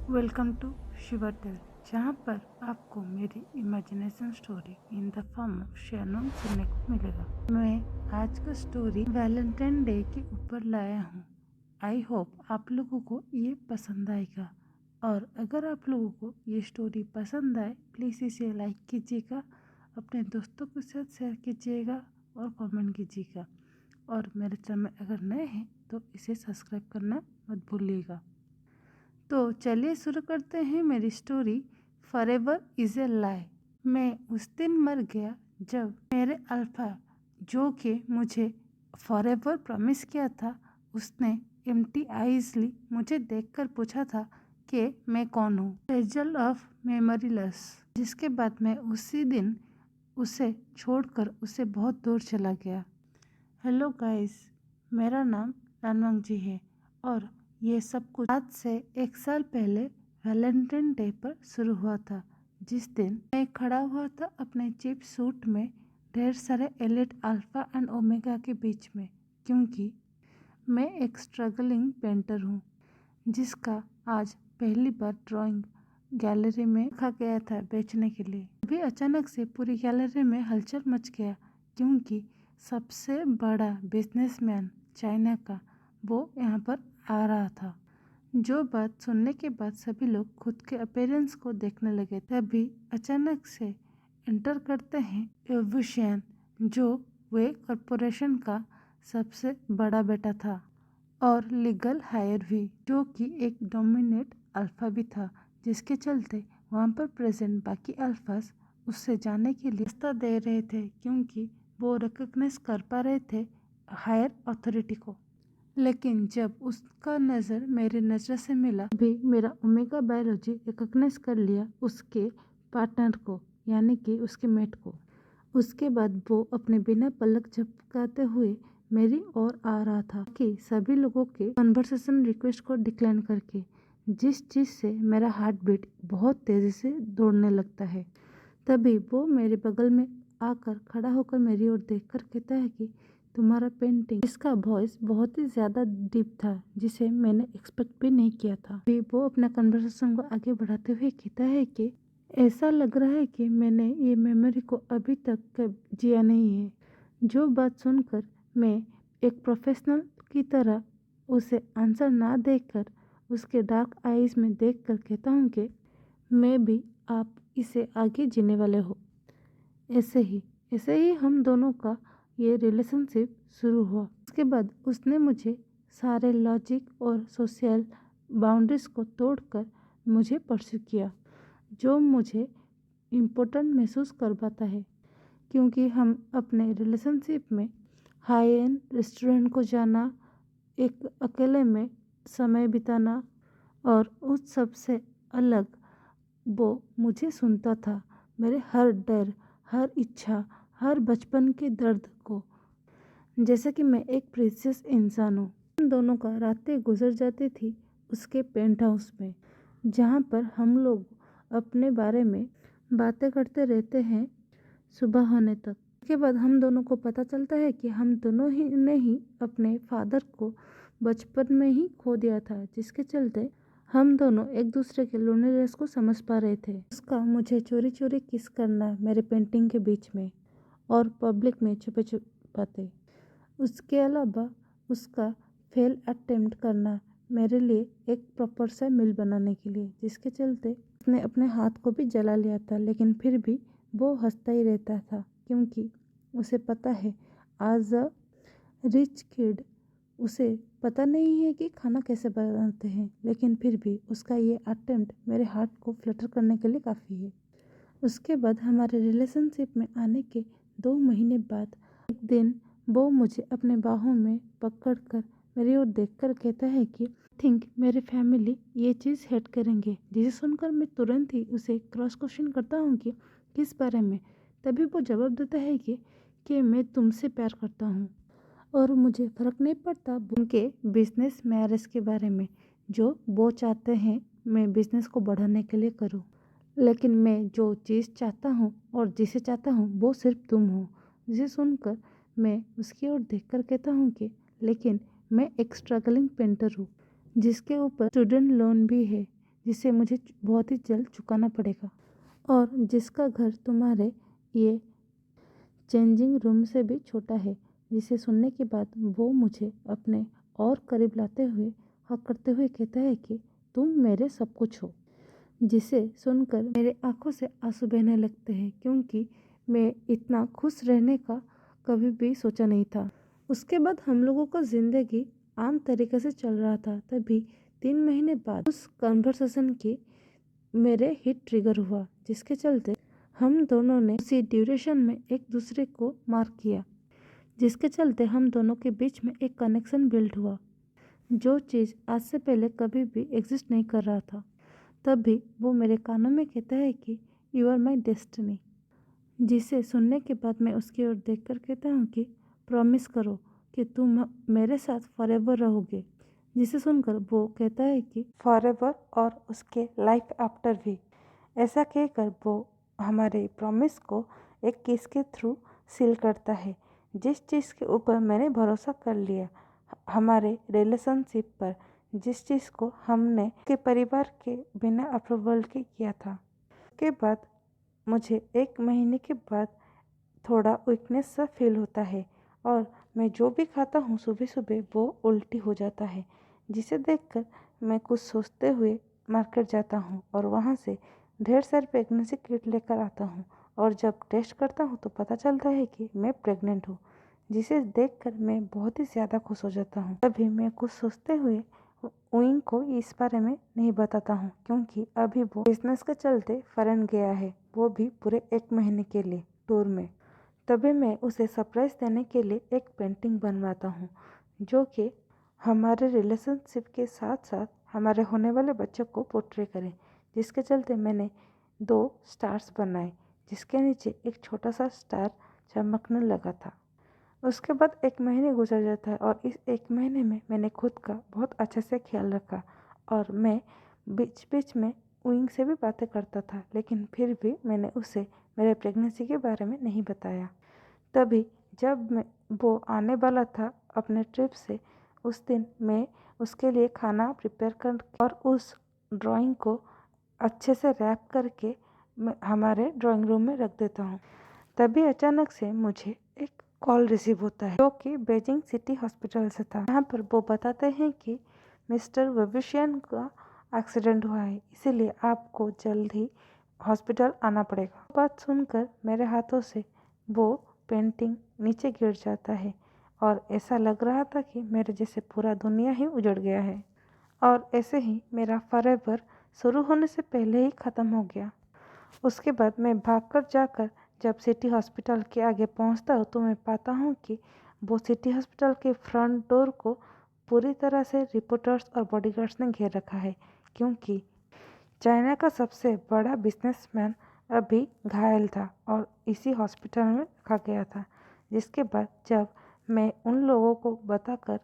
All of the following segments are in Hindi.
वेलकम टू शिवा टेल, जहाँ पर आपको मेरी imagination story in the form of शेयरनोन सुनने को मिलेगा। मैं आज का स्टोरी वैलेंटाइन डे के ऊपर लाया हूँ। आई होप आप लोगों को ये पसंद आएगा, और अगर आप लोगों को ये स्टोरी पसंद आए प्लीज़ इसे लाइक कीजिएगा, अपने दोस्तों के साथ शेयर कीजिएगा और कमेंट कीजिएगा। और मेरे चैनल में अगर नए हैं तो इसे सब्सक्राइब करना मत भूलिएगा। तो चलिए शुरू करते हैं मेरी स्टोरी फॉरएवर इज़ ए लाई। मैं उस दिन मर गया जब मेरे अल्फा, जो कि मुझे फॉरएवर प्रॉमिस किया था, उसने एम्प्टी आइजली मुझे देखकर पूछा था कि मैं कौन हूँ। Result of memory loss. जिसके बाद मैं उसी दिन उसे छोड़कर उसे बहुत दूर चला गया। हेलो गाइस, मेरा नाम लानवांग जी है और ये सब कुछ आज से 1 साल पहले वैलेंटाइन डे पर शुरू हुआ था, जिस दिन मैं खड़ा हुआ था अपने चीप सूट में ढेर सारे एलिट अल्फा एंड ओमेगा के बीच में, क्योंकि मैं एक स्ट्रगलिंग पेंटर हूँ जिसका आज पहली बार ड्राइंग गैलरी में रखा गया था बेचने के लिए। अभी अचानक से पूरी गैलरी में हलचल मच गया, क्योंकि सबसे बड़ा बिजनेसमैन चाइना का वो यहाँ पर आ रहा था। जो बात सुनने के बाद सभी लोग खुद के अपीयरेंस को देखने लगे। तभी अचानक से एंटर करते हैं एवुशियन, जो वे कॉरपोरेशन का सबसे बड़ा बेटा था और लीगल हायर भी, जो कि एक डोमिनेट अल्फा भी था, जिसके चलते वहाँ पर प्रेजेंट बाकी अल्फास उससे जाने के लिए रास्ता दे रहे थे, क्योंकि वो रिकग्नाइज कर पा रहे थे हायर अथॉरिटी को। लेकिन जब उसका नज़र मेरी नज़र से मिला, भी मेरा ओमेगा बायोलॉजी रिकग्नाइज कर लिया उसके पार्टनर को, यानी कि उसके मेट को। उसके बाद वो अपने बिना पलक झपकाते हुए मेरी ओर आ रहा था कि सभी लोगों के कन्वर्सेशन रिक्वेस्ट को डिक्लाइन करके, जिस चीज़ से मेरा हार्ट बीट बहुत तेज़ी से दौड़ने लगता है। तभी वो मेरे बगल में आकर खड़ा होकर मेरी ओर देखकर कहता है कि तुम्हारा पेंटिंग। इसका वॉइस बहुत ही ज़्यादा डीप था, जिसे मैंने एक्सपेक्ट भी नहीं किया था। भी वो अपना कन्वर्सेशन को आगे बढ़ाते हुए कहता है कि ऐसा लग रहा है कि मैंने ये मेमोरी को अभी तक कभी जिया नहीं है। जो बात सुनकर मैं एक प्रोफेशनल की तरह उसे आंसर ना देकर उसके डार्क आईज में देखकर कहता हूँ कि मैं भी आप इसे आगे जीने वाले हो। ऐसे ही हम दोनों का ये रिलेशनशिप शुरू हुआ। उसके बाद उसने मुझे सारे लॉजिक और सोशल बाउंड्रीज को तोड़कर मुझे परस्यू किया, जो मुझे इम्पोर्टेंट महसूस करवाता है, क्योंकि हम अपने रिलेशनशिप में हाई एंड रेस्टोरेंट को जाना, एक अकेले में समय बिताना और उस सब से अलग वो मुझे सुनता था, मेरे हर डर, हर इच्छा, हर बचपन के दर्द को, जैसे कि मैं एक प्रीशियस इंसान हूँ। हम दोनों का रातें गुजर जाती थी उसके पेंट हाउस में, जहाँ पर हम लोग अपने बारे में बातें करते रहते हैं सुबह होने तक। उसके बाद हम दोनों को पता चलता है कि हम दोनों ही ने ही अपने फादर को बचपन में ही खो दिया था, जिसके चलते हम दोनों एक दूसरे के लोनेलिनेस को समझ पा रहे थे। उसका मुझे चोरी चोरी किस करना मेरे पेंटिंग के बीच में और पब्लिक में छुपे छुपाते। उसके अलावा उसका फेल अटेम्प्ट करना मेरे लिए एक प्रॉपर सा मिल बनाने के लिए, जिसके चलते उसने अपने हाथ को भी जला लिया था, लेकिन फिर भी वो हंसता ही रहता था, क्योंकि उसे पता है एज अ रिच किड उसे पता नहीं है कि खाना कैसे बनाते हैं, लेकिन फिर भी उसका ये अटेम्प्ट मेरे हार्ट को फ्लटर करने के लिए काफ़ी है। उसके बाद हमारे रिलेशनशिप में आने के 2 महीने बाद एक दिन वो मुझे अपने बाहों में पकड़कर मेरी ओर देखकर कहता है कि थिंक मेरे फैमिली ये चीज़ हेट करेंगे, जिसे सुनकर मैं तुरंत ही उसे क्रॉस क्वेश्चन करता हूँ कि किस बारे में। तभी वो जवाब देता है कि मैं तुमसे प्यार करता हूँ और मुझे फ़र्क नहीं पड़ता उनके बिजनेस मैरिज के बारे में, जो वो चाहते हैं मैं बिजनेस को बढ़ाने के लिए करूँ, लेकिन मैं जो चीज़ चाहता हूँ और जिसे चाहता हूँ वो सिर्फ तुम हो। जिसे सुनकर मैं उसकी ओर देखकर कहता हूँ कि लेकिन मैं एक स्ट्रगलिंग पेंटर हूँ, जिसके ऊपर स्टूडेंट लोन भी है, जिसे मुझे बहुत ही जल्द चुकाना पड़ेगा और जिसका घर तुम्हारे ये चेंजिंग रूम से भी छोटा है। जिसे सुनने के बाद वो मुझे अपने और करीब लाते हुए हक करते हुए कहता है कि तुम मेरे सब कुछ हो। जिसे सुनकर मेरे आंखों से आंसू बहने लगते हैं, क्योंकि मैं इतना खुश रहने का कभी भी सोचा नहीं था। उसके बाद हम लोगों का ज़िंदगी आम तरीके से चल रहा था। तभी 3 महीने बाद उस कन्वर्सेशन की मेरे हिट ट्रिगर हुआ, जिसके चलते हम दोनों ने उसी ड्यूरेशन में एक दूसरे को मार्क किया, जिसके चलते हम दोनों के बीच में एक कनेक्शन बिल्ड हुआ, जो चीज़ आज से पहले कभी भी एग्जिस्ट नहीं कर रहा था। तभी वो मेरे कानों में कहता है कि यू आर माई डेस्टिनी। जिसे सुनने के बाद मैं उसकी ओर देखकर कहता हूँ कि प्रॉमिस करो कि तुम मेरे साथ फॉरएवर रहोगे। जिसे सुनकर वो कहता है कि फॉरएवर और उसके लाइफ आफ्टर भी। ऐसा कहकर वो हमारे प्रॉमिस को एक किस के थ्रू सील करता है। जिस चीज़ के ऊपर मैंने भरोसा कर लिया, हमारे रिलेशनशिप पर, जिस चीज़ को हमने के परिवार के बिना अप्रूवल के किया था। के बाद मुझे 1 महीने के बाद थोड़ा वीकनेस सा फील होता है और मैं जो भी खाता हूँ सुबह सुबह वो उल्टी हो जाता है। जिसे देखकर मैं कुछ सोचते हुए मार्केट जाता हूँ और वहाँ से ढेर सारे प्रेगनेंसी किट लेकर आता हूँ और जब टेस्ट करता हूँ तो पता चलता है कि मैं प्रेग्नेंट हूँ। जिसे देखकर मैं बहुत ही ज़्यादा खुश हो जाता हूँ। तभी मैं कुछ सोचते हुए उइंग को इस बारे में नहीं बताता हूँ, क्योंकि अभी वो बिजनेस के चलते फॉरेन गया है, वो भी पूरे 1 महीने के लिए टूर में। तभी मैं उसे सरप्राइज देने के लिए एक पेंटिंग बनवाता हूँ, जो कि हमारे रिलेशनशिप के साथ साथ हमारे होने वाले बच्चे को पोर्ट्रे करे। जिसके चलते मैंने 2 स्टार्स बनाए, जिसके नीचे एक छोटा सा स्टार चमकने लगा था। उसके बाद 1 महीने गुजर जाता है और इस 1 महीने में मैंने खुद का बहुत अच्छे से ख्याल रखा और मैं बीच बीच में उइंग से भी बातें करता था, लेकिन फिर भी मैंने उसे मेरे प्रेगनेंसी के बारे में नहीं बताया। तभी जब वो आने वाला था अपने ट्रिप से, उस दिन मैं उसके लिए खाना प्रिपेयर कर और उस ड्राइंग को अच्छे से रैप करके हमारे ड्राइंग रूम में रख देता हूँ। तभी अचानक से मुझे एक कॉल रिसीव होता है, जो कि बीजिंग सिटी हॉस्पिटल से था। यहाँ पर वो बताते हैं कि मिस्टर वेबुशियन का एक्सीडेंट हुआ है, इसीलिए आपको जल्द ही हॉस्पिटल आना पड़ेगा। बात सुनकर मेरे हाथों से वो पेंटिंग नीचे गिर जाता है और ऐसा लग रहा था कि मेरे जैसे पूरा दुनिया ही उजड़ गया है और ऐसे ही मेरा फॉरएवर शुरू होने से पहले ही ख़त्म हो गया। उसके बाद मैं भागकर जाकर जब सिटी हॉस्पिटल के आगे पहुंचता हूँ तो मैं पाता हूँ कि वो सिटी हॉस्पिटल के फ्रंट डोर को पूरी तरह से रिपोर्टर्स और बॉडीगार्ड्स ने घेर रखा है, क्योंकि चाइना का सबसे बड़ा बिजनेसमैन अभी घायल था और इसी हॉस्पिटल में रखा गया था। जिसके बाद जब मैं उन लोगों को बताकर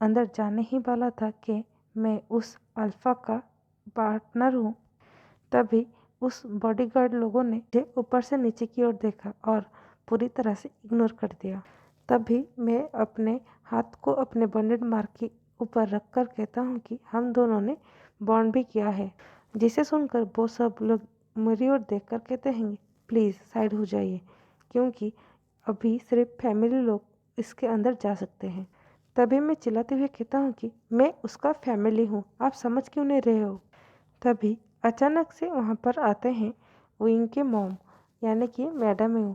अंदर जाने ही वाला था कि मैं उस अल्फ़ा का पार्टनर हूँ, तभी उस बॉडीगार्ड लोगों ने मुझे ऊपर से नीचे की ओर देखा और पूरी तरह से इग्नोर कर दिया। तभी मैं अपने हाथ को अपने बॉन्डेड मार्क के ऊपर रखकर कहता हूँ कि हम दोनों ने बॉन्ड भी किया है। जिसे सुनकर वो सब लोग मेरी ओर देखकर कहते हैं प्लीज़ साइड हो जाइए, क्योंकि अभी सिर्फ फैमिली लोग इसके अंदर जा सकते हैं। तभी मैं चिल्लाते हुए कहता हूँ कि मैं उसका फैमिली हूँ, आप समझ क्यों नहीं रहे हो। तभी अचानक से वहाँ पर आते हैं विंग के मॉम, यानी कि मैडम यू,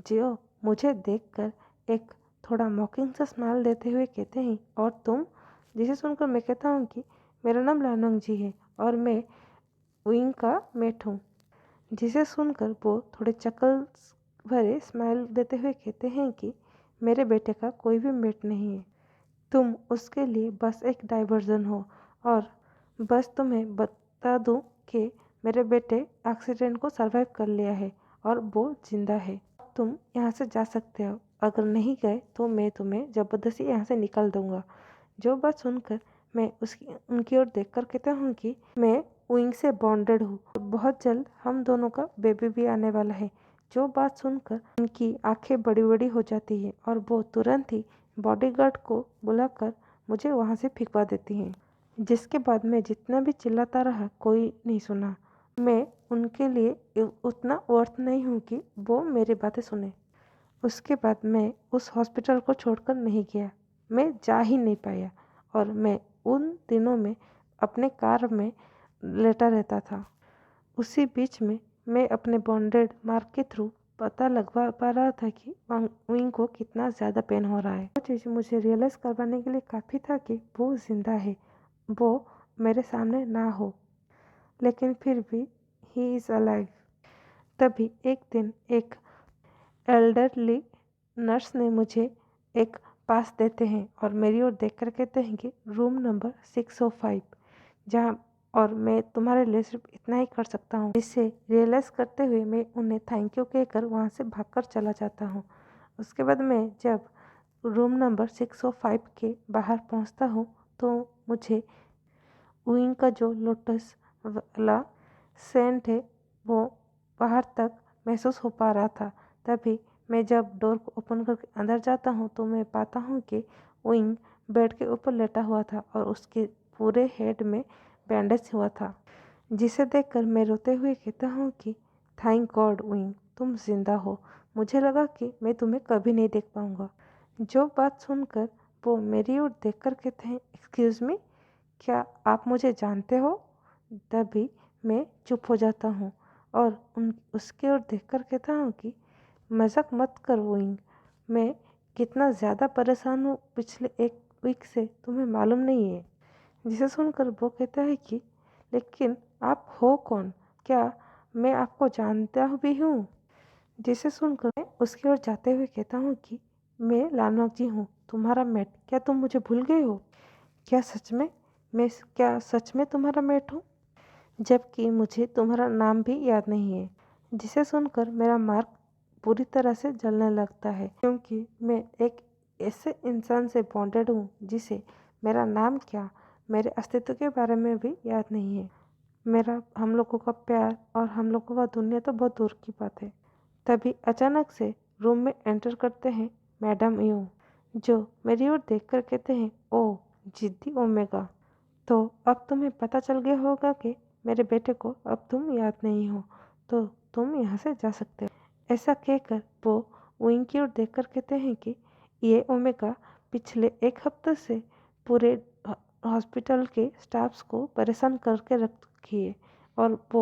जो मुझे देखकर एक थोड़ा मॉकिंग सा स्माइल देते हुए कहते हैं और तुम। जिसे सुनकर मैं कहता हूँ कि मेरा नाम लानोंग जी है और मैं विंग का मेट हूँ। जिसे सुनकर वो थोड़े चकल भरे स्माइल देते हुए कहते हैं कि मेरे बेटे का कोई भी मेट नहीं है, तुम उसके लिए बस एक डाइवर्जन हो। और बस तुम्हें बता दूं कि मेरे बेटे एक्सीडेंट को सरवाइव कर लिया है और वो जिंदा है। तुम यहाँ से जा सकते हो, अगर नहीं गए तो मैं तुम्हें ज़बरदस्ती यहाँ से निकाल दूंगा। जो बात सुनकर मैं उनकी ओर देखकर कहता हूँ कि मैं विंग से बॉन्डेड हूँ, बहुत जल्द हम दोनों का बेबी भी आने वाला है। जो बात सुनकर उनकी आंखें बड़ी बड़ी हो जाती है और वो तुरंत ही बॉडीगार्ड को बुलाकर मुझे वहाँ से फेंकवा देती हैं। जिसके बाद मैं जितना भी चिल्लाता रहा कोई नहीं सुना। मैं उनके लिए उतना वर्थ नहीं हूँ कि वो मेरी बातें सुने। उसके बाद मैं उस हॉस्पिटल को छोड़कर नहीं गया, मैं जा ही नहीं पाया और मैं उन दिनों में अपने कार में लेटा रहता था। उसी बीच में मैं अपने बॉन्डेड मार्क के थ्रू पता लगवा पा रहा था कि विंग को कितना ज़्यादा पेन हो रहा है। वो चीज़ मुझे रियलाइज़ करवाने के लिए काफ़ी था कि वो जिंदा है, वो मेरे सामने ना हो, लेकिन फिर भी ही इज़ अलाइव। तभी एक दिन एक एल्डरली नर्स ने मुझे एक पास देते हैं और मेरी ओर देखकर कहते हैं कि रूम नंबर 605 जहाँ, और मैं तुम्हारे लिए सिर्फ इतना ही कर सकता हूँ। इसे रियलाइज़ करते हुए मैं उन्हें थैंक यू कहकर वहाँ से भागकर चला जाता हूँ। उसके बाद मैं जब रूम नंबर 605 के बाहर पहुँचता हूँ तो मुझे विंग का जो लोटस वाला सेंट है वो बाहर तक महसूस हो पा रहा था। तभी मैं जब डोर को ओपन करके अंदर जाता हूँ तो मैं पाता हूँ कि विंग बेड के ऊपर लेटा हुआ था और उसके पूरे हेड में बैंडेज हुआ था, जिसे देखकर मैं रोते हुए कहता हूँ कि थैंक गॉड विंग, तुम जिंदा हो। मुझे लगा कि मैं तुम्हें कभी नहीं देख पाऊँगा। जो बात सुनकर वो मेरी ओर देखकर कहते हैं, एक्सक्यूज़ मी, क्या आप मुझे जानते हो? तभी मैं चुप हो जाता हूँ और उसकी ओर देखकर कहता हूँ कि मजाक मत कर विंग, मैं कितना ज़्यादा परेशान हूँ पिछले एक वीक से तुम्हें मालूम नहीं है। जिसे सुनकर वो कहता है कि लेकिन आप हो कौन, क्या मैं आपको जानता भी हूँ? जिसे सुनकर मैं उसकी ओर जाते हुए कहता हूँ कि मैं लानवाक जी हूँ, तुम्हारा मेट। क्या तुम मुझे भूल गए हो? क्या सच में मैं क्या सच में तुम्हारा मेट हूँ, जबकि मुझे तुम्हारा नाम भी याद नहीं है? जिसे सुनकर मेरा मार्क पूरी तरह से जलने लगता है, क्योंकि मैं एक ऐसे इंसान से बॉन्डेड हूँ जिसे मेरा नाम क्या, मेरे अस्तित्व के बारे में भी याद नहीं है। मेरा हम लोगों का प्यार और हम लोगों का दुनिया तो बहुत दूर की बात है। तभी अचानक से रूम में एंटर करते हैं मैडम यू, जो मेरी ओर देखकर कहते हैं, ओह जिद्दी ओमेगा, तो अब तुम्हें पता चल गया होगा कि मेरे बेटे को अब तुम याद नहीं हो, तो तुम यहाँ से जा सकते हो। ऐसा कहकर वो विंग की ओर देखकर कहते हैं कि ये ओमेगा पिछले एक हफ्ते से पूरे हॉस्पिटल के स्टाफ्स को परेशान करके रखी है और वो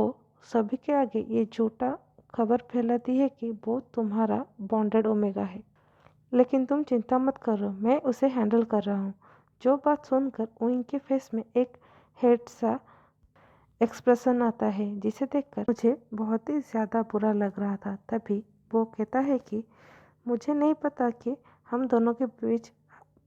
सभी के आगे ये झूठा खबर फैलाती है कि वो तुम्हारा बॉन्डेड ओमेगा है। लेकिन तुम चिंता मत करो, मैं उसे हैंडल कर रहा हूँ। जो बात सुनकर उनके फेस में एक हेड सा एक्सप्रेशन आता है, जिसे देखकर मुझे बहुत ही ज़्यादा बुरा लग रहा था। तभी वो कहता है कि मुझे नहीं पता कि हम दोनों के बीच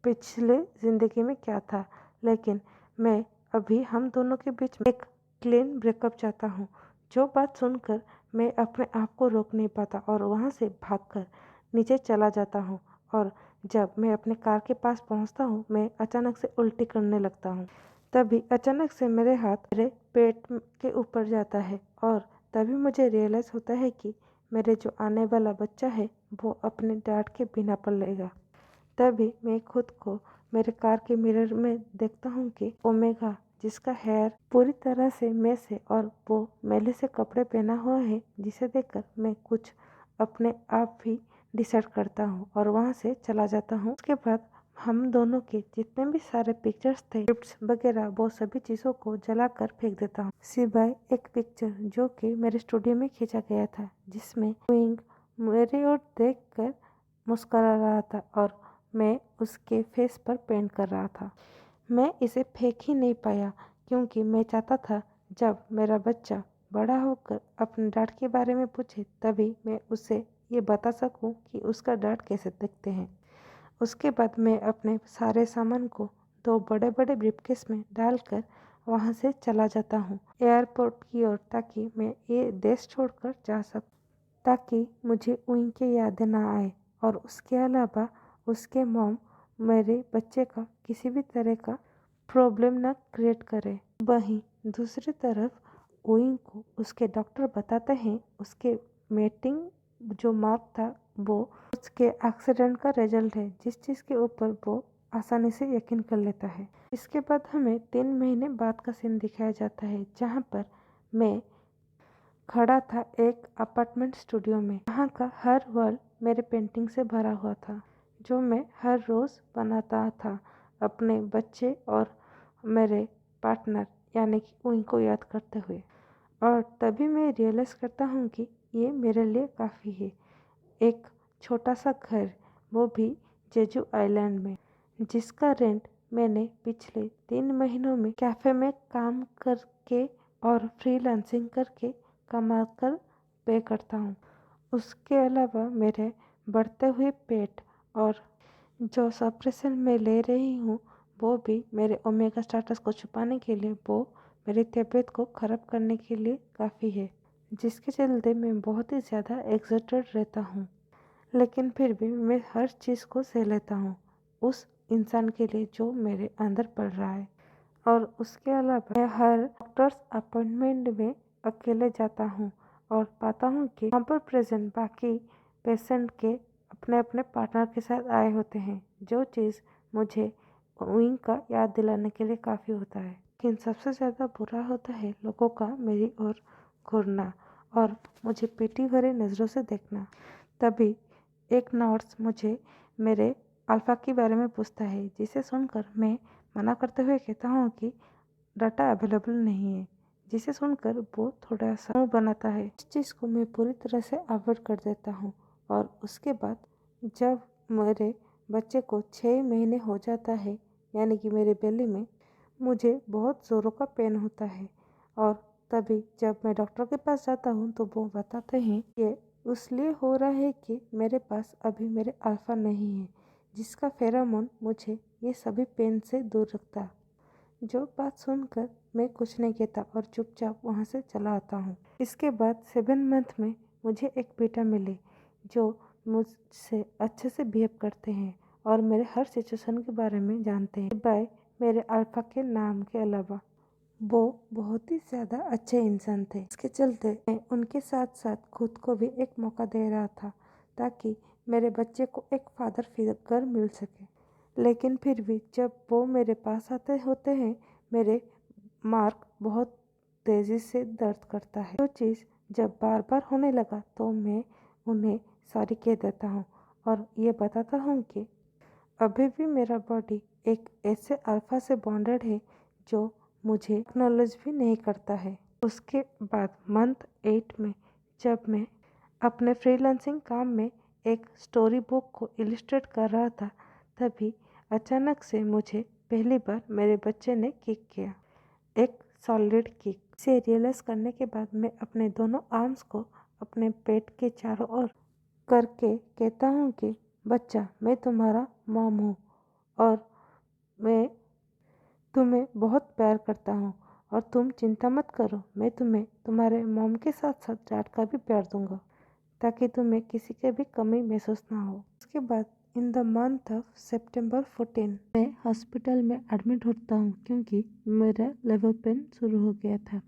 पिछले ज़िंदगी में क्या था, लेकिन मैं अभी हम दोनों के बीच एक क्लीन ब्रेकअप चाहता हूँ। जो बात सुनकर मैं अपने आप को रोक नहीं पाता और वहाँ से भागकर नीचे चला जाता हूँ और जब मैं अपने कार के पास पहुँचता हूँ मैं अचानक से उल्टी करने लगता हूँ। तभी अचानक से मेरे हाथ मेरे पेट के ऊपर जाता है और तभी मुझे रियलाइज़ होता है कि मेरे जो आने वाला बच्चा है वो अपने डैड के बिना पलेगा। तभी मैं खुद को मेरे कार के मिरर में देखता हूँ कि ओमेगा, जिसका हेयर पूरी तरह से मेस है और वो मैले से कपड़े पहना हुआ है, जिसे देखकर मैं कुछ अपने आप ही डिसाइड करता हूँ और वहाँ से चला जाता हूँ। उसके बाद हम दोनों के जितने भी सारे पिक्चर्स थे, गिफ्ट्स वगैरह, वो सभी चीज़ों को जलाकर फेंक देता हूँ, सिवाय एक पिक्चर जो कि मेरे स्टूडियो में खींचा गया था, जिसमें विंग मेरी ओर देखकर मुस्कुरा रहा था और मैं उसके फेस पर पेंट कर रहा था। मैं इसे फेंक ही नहीं पाया क्योंकि मैं चाहता था जब मेरा बच्चा बड़ा होकर अपने डैड के बारे में पूछे तभी मैं उसे ये बता सकूं कि उसका डैड कैसे दिखते हैं। उसके बाद मैं अपने सारे सामान को 2 बड़े बड़े ब्रीफकेस में डालकर वहाँ से चला जाता हूँ एयरपोर्ट की ओर, ताकि मैं ये देश छोड़कर जा सकूँ, ताकि मुझे उनकी यादें ना आए और उसके अलावा उसके मॉम मेरे बच्चे का किसी भी तरह का प्रॉब्लम ना क्रिएट करे। वहीं दूसरी तरफ ओइंग को उसके डॉक्टर बताते हैं उसके मेटिंग जो मार्क था वो उसके एक्सीडेंट का रिजल्ट है, जिस चीज़ के ऊपर वो आसानी से यकीन कर लेता है। इसके बाद हमें 3 महीने बाद का सीन दिखाया जाता है, जहाँ पर मैं खड़ा था एक अपार्टमेंट स्टूडियो में। यहाँ का हर वॉल मेरे पेंटिंग से भरा हुआ था, जो मैं हर रोज़ बनाता था अपने बच्चे और मेरे पार्टनर यानी कि उनको याद करते हुए। और तभी मैं रियलाइज़ करता हूँ कि ये मेरे लिए काफ़ी है। एक छोटा सा घर, वो भी जेजू आइलैंड में, जिसका रेंट मैंने पिछले 3 महीनों में कैफ़े में काम करके और फ्रीलांसिंग करके कमा कर पे करता हूँ। उसके अलावा मेरे बढ़ते हुए पेट और जो सप्रेशन मैं ले रही हूँ, वो भी मेरे ओमेगा स्टेटस को छुपाने के लिए, वो मेरी तबीयत को ख़राब करने के लिए काफ़ी है, जिसके चलते मैं बहुत ही ज़्यादा एक्साइटेड रहता हूँ। लेकिन फिर भी मैं हर चीज़ को सह लेता हूँ उस इंसान के लिए जो मेरे अंदर पड़ रहा है। और उसके अलावा मैं हर डॉक्टर्स अपॉइंटमेंट में अकेले जाता हूँ और पाता हूँ कि वहाँ पर प्रेजेंट बाकी पेशेंट के अपने अपने पार्टनर के साथ आए होते हैं, जो चीज़ मुझे विंग का याद दिलाने के लिए काफ़ी होता है। लेकिन सबसे ज़्यादा बुरा होता है लोगों का मेरी ओर घूरना और मुझे पीटी भरे नज़रों से देखना। तभी एक नर्स मुझे मेरे अल्फ़ा के बारे में पूछता है, जिसे सुनकर मैं मना करते हुए कहता हूँ कि डाटा अवेलेबल नहीं है, जिसे सुनकर वो थोड़ा सा मुँह बनाता है। इस चीज़ को मैं पूरी तरह से अवॉइड कर देता हूँ। और उसके बाद जब मेरे बच्चे को 6 महीने हो जाता है, यानी कि मेरे बेली में, मुझे बहुत ज़ोरों का पेन होता है। और तभी जब मैं डॉक्टर के पास जाता हूँ तो वो बताते हैं कि इसलिए हो रहा है कि मेरे पास अभी मेरे अल्फ़ा नहीं है, जिसका फेरोमोन मुझे ये सभी पेन से दूर रखता। जो बात सुनकर मैं कुछ नहीं कहता और चुपचाप वहाँ से चला आता हूँ। इसके बाद 7 मंथ में मुझे एक बेटा मिले, जो मुझसे अच्छे से बिहेव करते हैं और मेरे हर सिचुएशन के बारे में जानते हैं। बाय मेरे अल्फ़ा के नाम के अलावा वो बहुत ही ज़्यादा अच्छे इंसान थे। इसके चलते मैं उनके साथ साथ खुद को भी एक मौका दे रहा था, ताकि मेरे बच्चे को एक फादर फिगर मिल सके। लेकिन फिर भी जब वो मेरे पास आते होते हैं, मेरे मार्क बहुत तेज़ी से दर्द करता है। जो चीज़ जब बार बार होने लगा तो मैं उन्हें सॉरी कह देता हूँ और ये बताता हूँ कि अभी भी मेरा बॉडी एक ऐसे अल्फ़ा से बॉन्डेड है जो मुझे एक्नॉलेज भी नहीं करता है। उसके बाद मंथ 8 में जब मैं अपने फ्रीलांसिंग काम में एक स्टोरी बुक को इलिस्ट्रेट कर रहा था, तभी अचानक से मुझे पहली बार मेरे बच्चे ने किक किया, एक सॉलिड किक। इसे रियलाइज़ करने के बाद मैं अपने दोनों आर्म्स को अपने पेट के चारों ओर करके कहता हूँ कि बच्चा, मैं तुम्हारा मॉम हूँ और मैं तुम्हें बहुत प्यार करता हूँ और तुम चिंता मत करो, मैं तुम्हें तुम्हारे मॉम के साथ साथ डैड का भी प्यार दूंगा, ताकि तुम्हें किसी की भी कमी महसूस ना हो। उसके बाद इन द मंथ ऑफ सितंबर 14 मैं हॉस्पिटल में एडमिट होता हूँ, क्योंकि मेरा लेबर पेन शुरू हो गया था।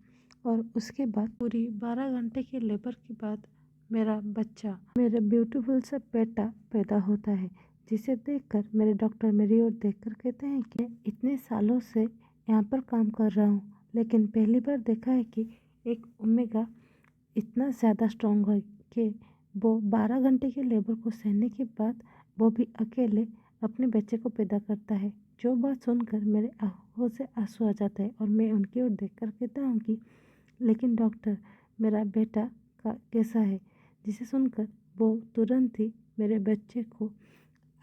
और उसके बाद पूरी 12 घंटे के लेबर के बाद मेरा बच्चा, मेरा ब्यूटीफुल सा बेटा पैदा होता है, जिसे देखकर मेरे डॉक्टर मेरी ओर देखकर कहते हैं कि मैं इतने सालों से यहाँ पर काम कर रहा हूँ, लेकिन पहली बार देखा है कि एक ओमेगा इतना ज़्यादा स्ट्रांग है कि वो 12 घंटे के लेबर को सहने के बाद वो भी अकेले अपने बच्चे को पैदा करता है। जो बात सुनकर मेरे आंखों से आंसू आ जाते हैं और मैं उनकी ओर देखकर कहता हूँ कि लेकिन डॉक्टर, मेरा बेटा का कैसा है, जिसे सुनकर वो तुरंत ही मेरे बच्चे को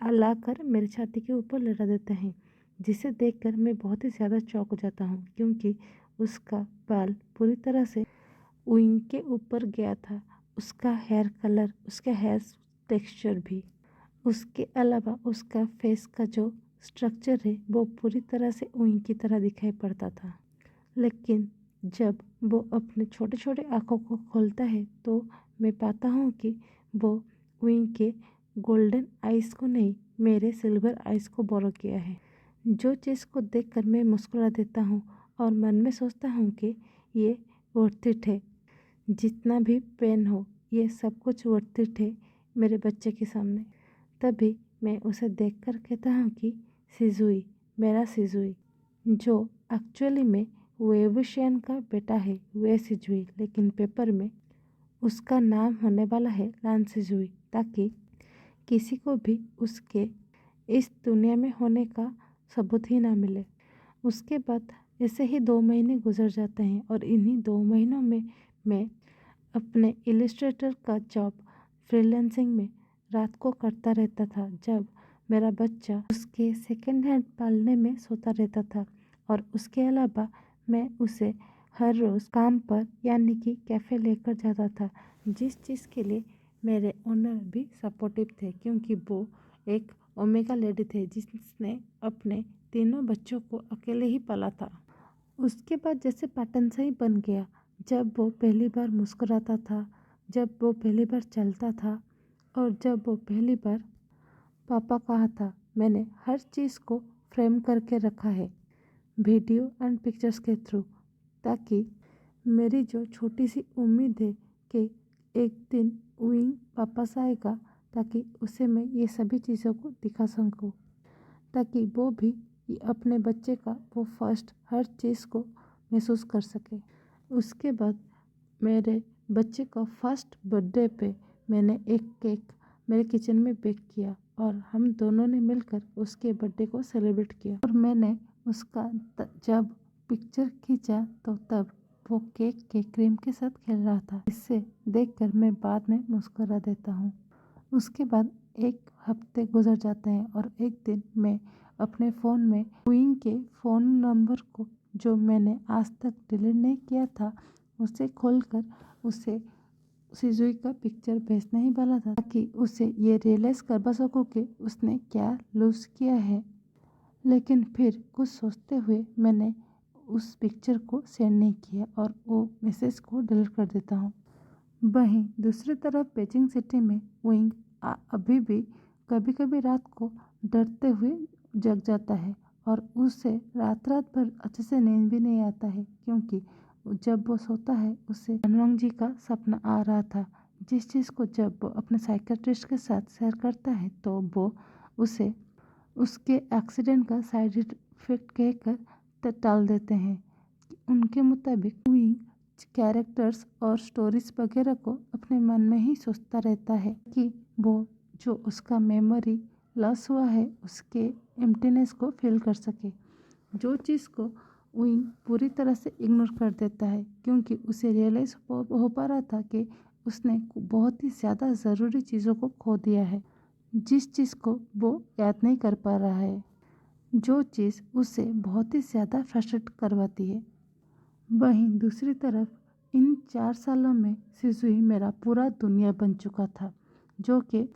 लाकर मेरी छाती के ऊपर लगा देते हैं, जिसे देखकर मैं बहुत ही ज़्यादा चौंक हो जाता हूँ, क्योंकि उसका बाल पूरी तरह से विंग के ऊपर गया था, उसका हेयर कलर, उसका हेयर टेक्सचर भी। उसके अलावा उसका फेस का जो स्ट्रक्चर है वो पूरी तरह से विंग की तरह दिखाई पड़ता था। लेकिन जब वो अपने छोटे छोटे आँखों को खोलता है तो मैं पाता हूँ कि वो विंग के गोल्डन आइज़ को नहीं, मेरे सिल्वर आइज़ को बोरो किया है। जो चीज़ को देखकर मैं मुस्कुरा देता हूँ और मन में सोचता हूँ कि ये वर्थ इट है, जितना भी पेन हो ये सब कुछ वर्थ इट है मेरे बच्चे के सामने। तभी मैं उसे देखकर कहता हूँ कि सिजुई, मेरा सिजुई, जो एक्चुअली में वेबुशियन का बेटा है वे सिजुई, लेकिन पेपर में उसका नाम होने वाला है लान सिजुई, ताकि किसी को भी उसके इस दुनिया में होने का सबूत ही ना मिले। उसके बाद ऐसे ही 2 महीने गुजर जाते हैं और इन्हीं 2 महीनों में मैं अपने इलिस्ट्रेटर का जॉब फ्रीलांसिंग में रात को करता रहता था, जब मेरा बच्चा उसके सेकेंड हैंड पालने में सोता रहता था। और उसके अलावा मैं उसे हर रोज़ काम पर यानी कि कैफ़े लेकर जाता था, जिस चीज़ के लिए मेरे ओनर भी सपोर्टिव थे, क्योंकि वो एक ओमेगा लेडी थे जिसने अपने तीनों बच्चों को अकेले ही पाला था। उसके बाद जैसे पैटर्न से ही बन गया, जब वो पहली बार मुस्कुराता था, जब वो पहली बार चलता था और जब वो पहली बार पापा कहा था, मैंने हर चीज़ को फ्रेम करके रखा है वीडियो एंड पिक्चर्स के थ्रू, ताकि मेरी जो छोटी सी उम्मीद है कि एक दिन विंग वापस आएगा, ताकि उसे मैं ये सभी चीज़ों को दिखा सकूँ, ताकि वो भी अपने बच्चे का वो फर्स्ट हर चीज़ को महसूस कर सके। उसके बाद मेरे बच्चे का फर्स्ट बर्थडे पे मैंने एक केक मेरे किचन में बेक किया और हम दोनों ने मिलकर उसके बर्थडे को सेलिब्रेट किया। और मैंने उसका जब पिक्चर खींचा तो तब वो केक के क्रीम के साथ खेल रहा था। इससे देखकर मैं बाद में मुस्कुरा देता हूँ। उसके बाद 1 हफ्ते गुजर जाते हैं और एक दिन मैं अपने फ़ोन में विंग के फ़ोन नंबर को, जो मैंने आज तक डिलीट नहीं किया था, उसे खोलकर उसे सिजुई का पिक्चर भेजना ही वाला था, ताकि उसे ये रियलाइज़ करवा सकूँ कि उसने क्या लूज़ किया है। लेकिन फिर कुछ सोचते हुए मैंने उस पिक्चर को सेंड नहीं किया और वो मैसेज को डिलीट कर देता हूँ। वहीं दूसरी तरफ बेजिंग सिटी में विंग अभी भी कभी कभी रात को डरते हुए जग जाता है और उसे रात भर अच्छे से नींद भी नहीं आता है, क्योंकि जब वो सोता है उसे हनुमान जी का सपना आ रहा था, जिस चीज़ को जब वो अपने साइकेट्रिस्ट के साथ शेयर करता है तो वो उसे उसके एक्सीडेंट का साइड इफेक्ट कहकर टाल देते हैं। उनके मुताबिक विंग कैरेक्टर्स और स्टोरीज वगैरह को अपने मन में ही सोचता रहता है कि वो जो उसका मेमोरी लॉस हुआ है उसके एम्प्टीनेस को फील कर सके, जो चीज़ को विंग पूरी तरह से इग्नोर कर देता है, क्योंकि उसे रियलाइज़ हो पा रहा था कि उसने बहुत ही ज़्यादा ज़रूरी चीज़ों को खो दिया है, जिस चीज़ को वो याद नहीं कर पा रहा है, जो चीज़ उसे बहुत ही ज़्यादा फ्रस्ट्रेट करवाती है। वहीं दूसरी तरफ इन 4 सालों में सिजुई मेरा पूरा दुनिया बन चुका था, जो कि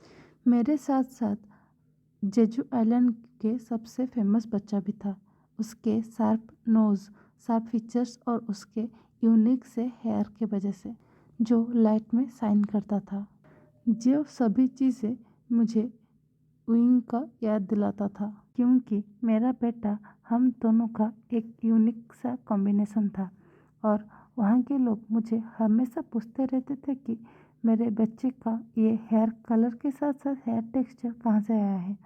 मेरे साथ साथ जेजू आइलैंड के सबसे फेमस बच्चा भी था। उसके शार्प नोज़, शार्प फीचर्स और उसके यूनिक से हेयर के वजह से, जो लाइट में शाइन करता था, जो सभी चीज़ें मुझे विंग का याद दिलाता था, क्योंकि मेरा बेटा हम दोनों का एक यूनिक सा कॉम्बिनेशन था। और वहाँ के लोग मुझे हमेशा पूछते रहते थे कि मेरे बच्चे का ये हेयर कलर के साथ साथ हेयर टेक्सचर कहाँ से आया है,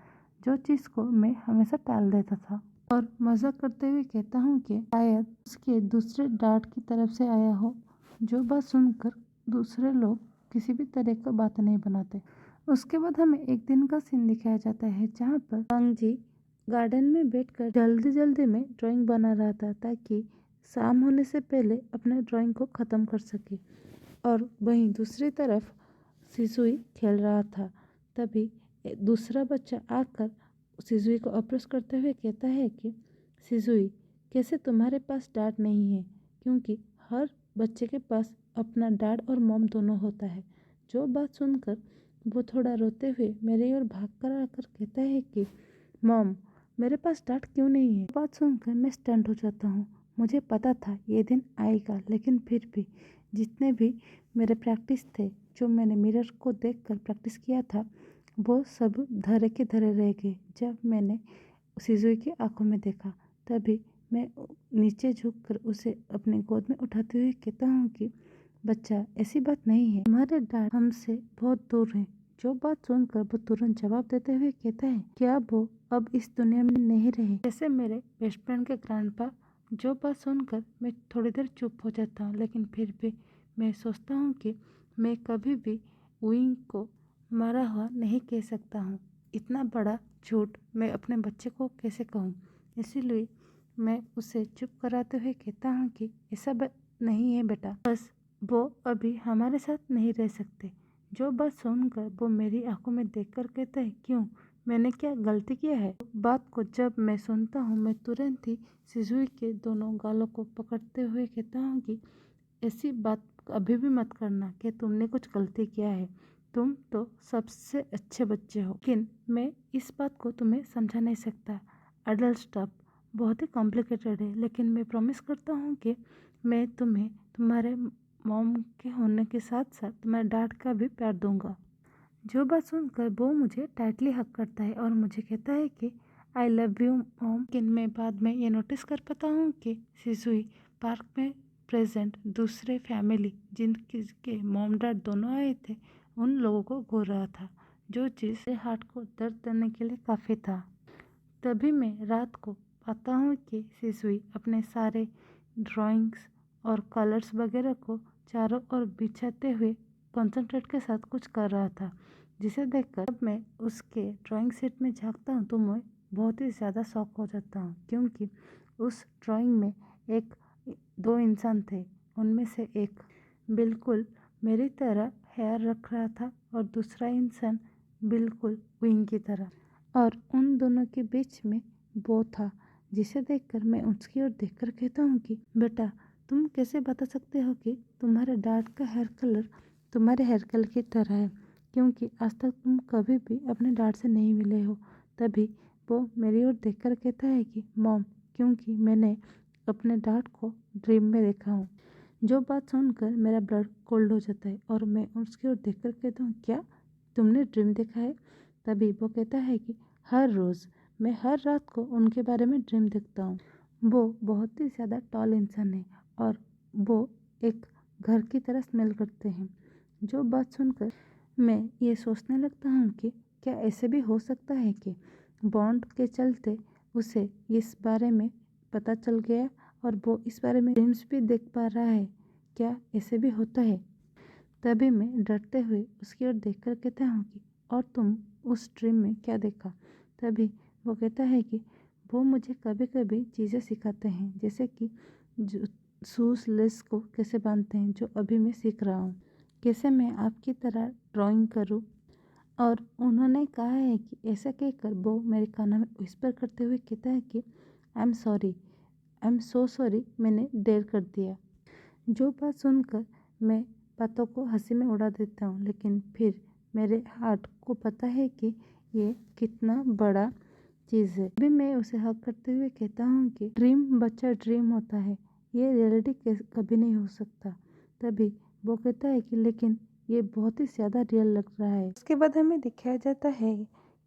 जो चीज़ को मैं हमेशा टाल देता था और मजाक करते हुए कहता हूँ कि शायद उसके दूसरे डैड की तरफ से आया हो, जो बात सुनकर दूसरे लोग किसी भी तरह का बात नहीं बनाते। उसके बाद हमें एक दिन का सीन दिखाया जाता है जहाँ पर वांग जी गार्डन में बैठकर जल्दी जल्दी में ड्राइंग बना रहा था, ताकि शाम होने से पहले अपने ड्राइंग को ख़त्म कर सके। और वहीं दूसरी तरफ सिजुई खेल रहा था। तभी दूसरा बच्चा आकर सिजुई को अप्रोच करते हुए कहता है कि सिजुई, कैसे तुम्हारे पास डैड नहीं है, क्योंकि हर बच्चे के पास अपना डैड और मॉम दोनों होता है। जो बात सुनकर वो थोड़ा रोते हुए मेरे ओर भाग कर आकर कहता है कि मॉम, मेरे पास डैड क्यों नहीं है। बात सुनकर मैं स्टंट हो जाता हूँ। मुझे पता था ये दिन आएगा, लेकिन फिर भी जितने भी मेरे प्रैक्टिस थे, जो मैंने मिरर को देखकर प्रैक्टिस किया था, वो सब धरे के धरे रह गए। जब मैंने सिजुई की आंखों में देखा, तभी मैं नीचे झुककर उसे अपनी गोद में उठाते हुए कहता हूँ कि बच्चा, ऐसी बात नहीं है, हमारे डैड हमसे बहुत दूर हैं, जो बात सुनकर वो तुरंत जवाब देते हुए कहता है क्या वो अब इस दुनिया में नहीं रहे। जैसे मेरे बेस्ट फ्रेंड के ग्रैंडपा। जो बात सुनकर मैं थोड़ी देर चुप हो जाता हूँ, लेकिन फिर भी मैं सोचता हूँ कि मैं कभी भी विंग को मरा हुआ नहीं कह सकता हूँ। इतना बड़ा झूठ मैं अपने बच्चे को कैसे कहूँ। इसीलिए मैं उसे चुप कराते हुए कहता हूँ कि ऐसा नहीं है बेटा, बस वो अभी हमारे साथ नहीं रह सकते। जो बात सुनकर वो मेरी आंखों में देखकर कहता है क्यों, मैंने क्या गलती किया है। बात को जब मैं सुनता हूँ मैं तुरंत ही सिजुई के दोनों गालों को पकड़ते हुए कहता हूँ कि ऐसी बात अभी भी मत करना कि तुमने कुछ गलती किया है। तुम तो सबसे अच्छे बच्चे हो, लेकिन मैं इस बात को तुम्हें समझा नहीं सकता। अडल्ट स्टफ बहुत ही कॉम्प्लिकेटेड है, लेकिन मैं प्रॉमिस करता हूँ कि मैं तुम्हें तुम्हारे मॉम के होने के साथ साथ तुम्हारे डैड का भी प्यार दूंगा। जो बात सुनकर वो मुझे टाइटली हक करता है और मुझे कहता है कि आई लव यू मॉम। लेकिन मैं बाद में ये नोटिस कर पाता हूँ कि सिजुई पार्क में प्रेजेंट दूसरे फैमिली जिनके मॉम डैड दोनों आए थे उन लोगों को घूर रहा था, जो चीज़ मेरे हार्ट को दर्द देने के लिए काफ़ी था। तभी मैं रात को पाता हूँ कि सिजुई अपने सारे ड्राइंग्स और कलर्स वगैरह को चारों ओर बिछाते हुए कंसंट्रेट के साथ कुछ कर रहा था, जिसे देखकर जब मैं उसके ड्राइंग सेट में झांकता हूँ तो मैं बहुत ही ज़्यादा शॉक हो जाता हूँ, क्योंकि उस ड्राइंग में एक दो इंसान थे। उनमें से एक बिल्कुल मेरी तरह हेयर रख रहा था और दूसरा इंसान बिल्कुल विंग की तरह, और उन दोनों के बीच में वो था, जिसे देखकर मैं उसकी ओर देखकर कहता हूँ कि बेटा तुम कैसे बता सकते हो कि तुम्हारे डैड का हेयर कलर तुम्हारे हेयर कलर की तरह है, क्योंकि आज तक तुम कभी भी अपने डैड से नहीं मिले हो। तभी वो मेरी ओर देखकर कहता है कि मॉम, क्योंकि मैंने अपने डैड को ड्रीम में देखा हूँ। जो बात सुनकर मेरा ब्लड कोल्ड हो जाता है और मैं उसकी ओर देखकर कहता हूँ क्या तुमने ड्रीम देखा है। तभी वो कहता है कि हर रोज़ मैं हर रात को उनके बारे में ड्रीम देखता हूँ। वो बहुत ही ज़्यादा टॉल इंसान है और वो एक घर की तरह स्मेल करते हैं। जो बात सुनकर मैं ये सोचने लगता हूँ कि क्या ऐसे भी हो सकता है कि बॉन्ड के चलते उसे इस बारे में पता चल गया और वो इस बारे में ड्रीम्स भी देख पा रहा है। क्या ऐसे भी होता है। तभी मैं डरते हुए उसकी ओर देखकर कहता हूँ कि और तुम उस ड्रीम में क्या देखा। तभी वो कहता है कि वो मुझे कभी कभी चीज़ें सिखाते हैं, जैसे कि जो शूज़ लेस को कैसे बांधते हैं, जो अभी मैं सीख रहा हूँ, कैसे मैं आपकी तरह ड्राइंग करूँ। और उन्होंने कहा है कि ऐसा कहकर वो मेरे कानों में विस्पर करते हुए कहता है कि I am sorry, I am so sorry, मैंने देर कर दिया। जो बात सुनकर मैं बातों को हंसी में उड़ा देता हूँ, लेकिन फिर मेरे हार्ट को पता है कि ये कितना बड़ा चीज़ है। अभी मैं उसे हक करते हुए कहता हूँ कि ड्रीम बच्चा ड्रीम होता है, ये रियलिटी कभी नहीं हो सकता। तभी वो कहता है कि लेकिन ये बहुत ही ज़्यादा रियल लग रहा है। उसके बाद हमें दिखाया जाता है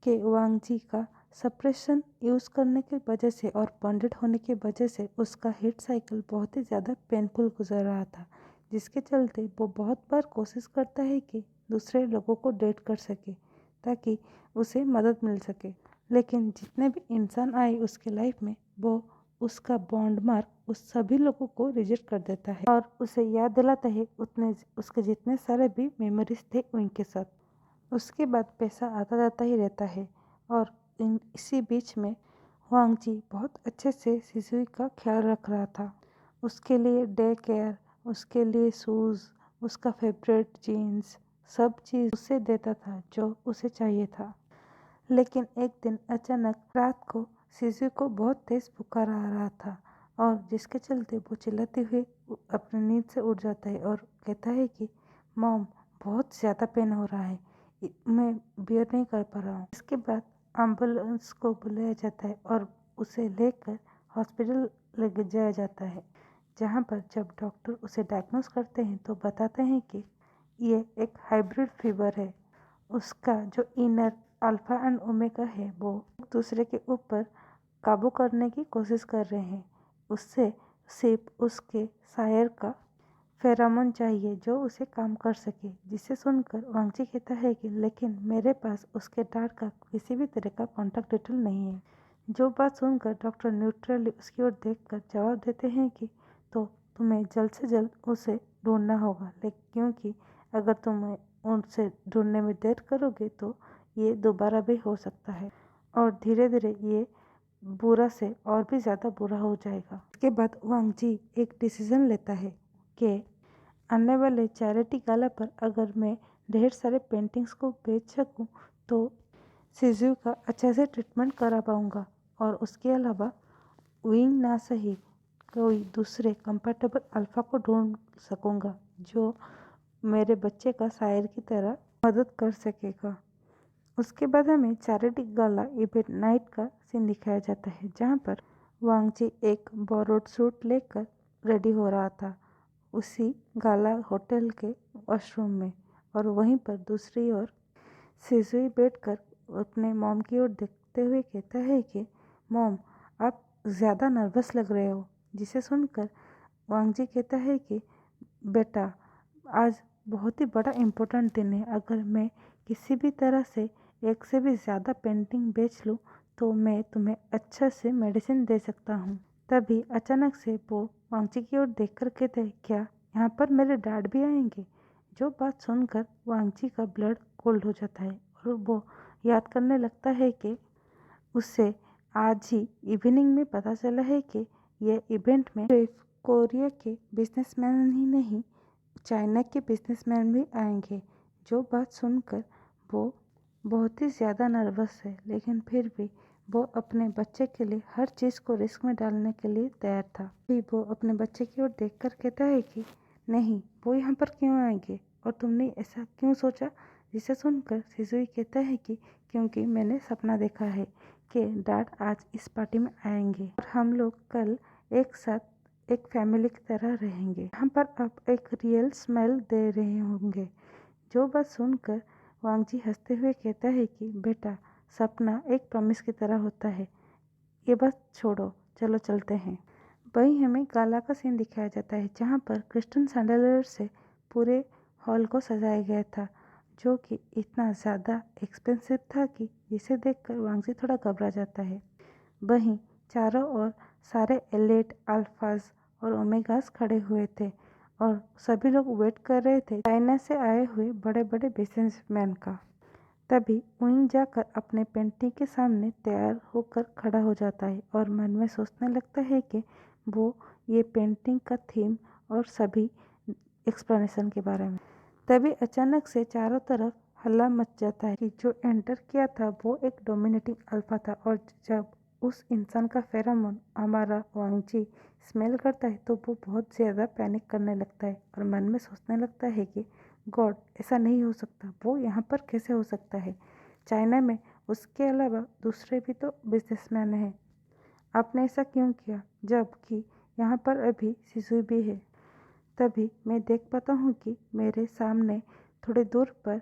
कि वांग जी का सप्रेशन यूज़ करने की वजह से और बॉन्डेड होने की वजह से उसका हिट साइकिल बहुत ही ज़्यादा पेनफुल गुजर रहा था, जिसके चलते वो बहुत बार कोशिश करता है कि दूसरे लोगों को डेट कर सके ताकि उसे मदद मिल सके। लेकिन जितने भी इंसान आए उसके लाइफ में वो उसका बॉन्ड मार्क उस सभी लोगों को रिजेक्ट कर देता है और उसे याद दिलाता है उतने उसके जितने सारे भी मेमोरीज थे उनके साथ। उसके बाद पैसा आता जाता ही रहता है और इसी बीच में हुआंग जी बहुत अच्छे से सिजुई का ख्याल रख रहा था। उसके लिए डे केयर, उसके लिए शूज़, उसका फेवरेट जीन्स, सब चीज़ उसे देता था जो उसे चाहिए था। लेकिन एक दिन अचानक रात को सिजुई को बहुत तेज बुखार आ रहा था और जिसके चलते वो चिल्लाते हुए अपनी नींद से उठ जाता है और कहता है कि मॉम, बहुत ज़्यादा पेन हो रहा है, मैं बियर नहीं कर पा रहा हूँ। इसके बाद एम्बुलेंस को बुलाया जाता है और उसे लेकर हॉस्पिटल ले जाया जाता है, जहाँ पर जब डॉक्टर उसे डायग्नोस करते हैं तो बताते हैं कि ये एक हाइब्रिड फीवर है। उसका जो इनर अल्फा एंड ओमेगा है वो एक दूसरे के ऊपर काबू करने की कोशिश कर रहे हैं। उससे सिर्फ उसके शायर का फेरामोन चाहिए जो उसे काम कर सके। जिसे सुनकर वांगची कहता है कि लेकिन मेरे पास उसके डैड का किसी भी तरह का कॉन्टैक्ट डिटेल नहीं है। जो बात सुनकर डॉक्टर न्यूट्रली उसकी ओर देखकर जवाब देते हैं कि तो तुम्हें जल्द से जल्द उसे ढूंढना होगा, लेकिन क्योंकि अगर तुम उसे ढूंढने में देर करोगे तो ये दोबारा भी हो सकता है और धीरे धीरे ये बुरा से और भी ज़्यादा बुरा हो जाएगा। इसके बाद वांगजी एक डिसीजन लेता है कि आने वाले चैरिटी गाला पर अगर मैं ढेर सारे पेंटिंग्स को बेच सकूं तो सिजू का अच्छे से ट्रीटमेंट करा पाऊंगा और उसके अलावा विंग ना सही कोई दूसरे कंफर्टेबल अल्फा को ढूंढ सकूंगा जो मेरे बच्चे का शायर की तरह मदद कर सकेगा। उसके बाद हमें चैरिटी गाला इवेंट नाइट का सीन दिखाया जाता है जहाँ पर वांगची एक बोरोड सूट लेकर रेडी हो रहा था उसी गाला होटल के वॉशरूम में, और वहीं पर दूसरी ओर सिजुई बैठकर अपने मॉम की ओर देखते हुए कहता है कि मॉम आप ज़्यादा नर्वस लग रहे हो। जिसे सुनकर वांगजी कहता है कि बेटा आज बहुत ही बड़ा इम्पोर्टेंट दिन है, अगर मैं किसी भी तरह से एक से भी ज़्यादा पेंटिंग बेच लूँ तो मैं तुम्हें अच्छा से मेडिसिन दे सकता हूँ। तभी अचानक से वो वांगची की ओर देखकर कहते हैं क्या यहाँ पर मेरे डैड भी आएंगे। जो बात सुनकर वांगची का ब्लड कोल्ड हो जाता है और वो याद करने लगता है कि उसे आज ही इवनिंग में पता चला है कि यह इवेंट में सिर्फ कोरिया के बिजनेसमैन ही नहीं चाइना के बिजनेसमैन भी आएंगे। जो बात सुनकर वो बहुत ही ज़्यादा नर्वस है, लेकिन फिर भी वो अपने बच्चे के लिए हर चीज़ को रिस्क में डालने के लिए तैयार था। फिर वो अपने बच्चे की ओर देखकर कहता है कि नहीं, वो यहाँ पर क्यों आएंगे और तुमने ऐसा क्यों सोचा। जिसे सुनकर सिजुई कहता है कि क्योंकि मैंने सपना देखा है कि डैड आज इस पार्टी में आएंगे और हम लोग कल एक साथ एक फैमिली की तरह रहेंगे। यहाँ पर आप एक रियल स्माइल दे रहे होंगे। जो बात सुनकर वांगजी हंसते हुए कहता है कि बेटा सपना एक प्रॉमिस की तरह होता है, ये बात छोड़ो, चलो चलते हैं। वहीं हमें गाला का सीन दिखाया जाता है जहाँ पर क्रिस्टन सैंडलर से पूरे हॉल को सजाया गया था जो कि इतना ज़्यादा एक्सपेंसिव था कि जिसे देखकर वांगजी थोड़ा घबरा जाता है। वहीं चारों ओर सारे एलिट अल्फाज और ओमेगास खड़े हुए थे और सभी लोग वेट कर रहे थे चाइना से आए हुए बड़े बड़े बिजनेसमैन का। तभी विंग जाकर अपने पेंटिंग के सामने तैयार होकर खड़ा हो जाता है और मन में सोचने लगता है कि वो ये पेंटिंग का थीम और सभी एक्सप्लेनेशन के बारे में। तभी अचानक से चारों तरफ हल्ला मच जाता है कि जो एंटर किया था वो एक डोमिनेटिंग अल्फा था और जब उस इंसान का फेरोमोन हमारा वांगची स्मेल करता है तो वो बहुत ज़्यादा पैनिक करने लगता है और मन में सोचने लगता है कि गॉड ऐसा नहीं हो सकता, वो यहाँ पर कैसे हो सकता है। चाइना में उसके अलावा दूसरे भी तो बिजनेसमैन हैं, आपने ऐसा क्यों किया जबकि यहाँ पर अभी सिजुई भी है। तभी मैं देख पाता हूँ कि मेरे सामने थोड़ी दूर पर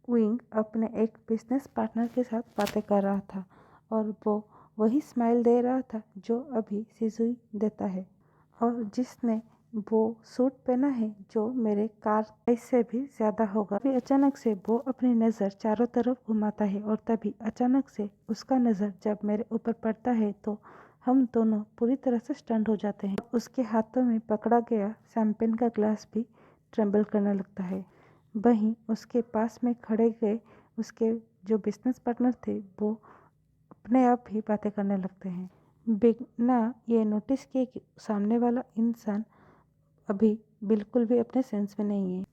विंग अपने एक बिजनेस पार्टनर के साथ बातें कर रहा था और वो वही स्माइल दे रहा था जो अभी सिजुई देता है और जिसने वो सूट पहना है जो मेरे कार प्राइस से भी ज़्यादा होगा। फिर अचानक से वो अपनी नज़र चारों तरफ घुमाता है और तभी अचानक से उसका नज़र जब मेरे ऊपर पड़ता है तो हम दोनों पूरी तरह से स्टंट हो जाते हैं। उसके हाथों में पकड़ा गया शैंपेन का ग्लास भी ट्रेंबल करने लगता है। वहीं उसके पास में खड़े गए उसके जो बिजनेस पार्टनर थे वो अपने आप ही बातें करने लगते हैं बिना ये नोटिस किए कि सामने वाला इंसान अभी बिल्कुल भी अपने सेंस में नहीं है।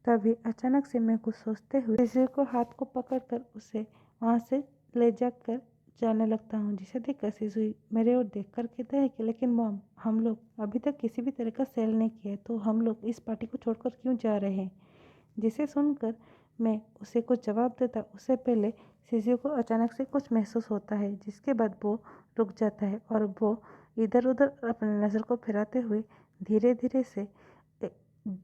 तभी अचानक से मैं कुछ सोचते हुए किसी को हाथ को पकड़कर उसे वहाँ से ले जाकर जाने लगता हूँ। जिसे देखकर सिजुई मेरे ओर देखकर कहता है कि लेकिन मॉम, हम लोग अभी तक किसी भी तरह का सेल नहीं किया तो हम लोग इस पार्टी को छोड़कर क्यों जा रहे हैं। जिसे सुनकर मैं उसे कुछ जवाब देता उससे पहले सिजुई को अचानक से कुछ महसूस होता है जिसके बाद वो रुक जाता है और वो इधर उधर अपनी नज़र को फिराते हुए धीरे धीरे से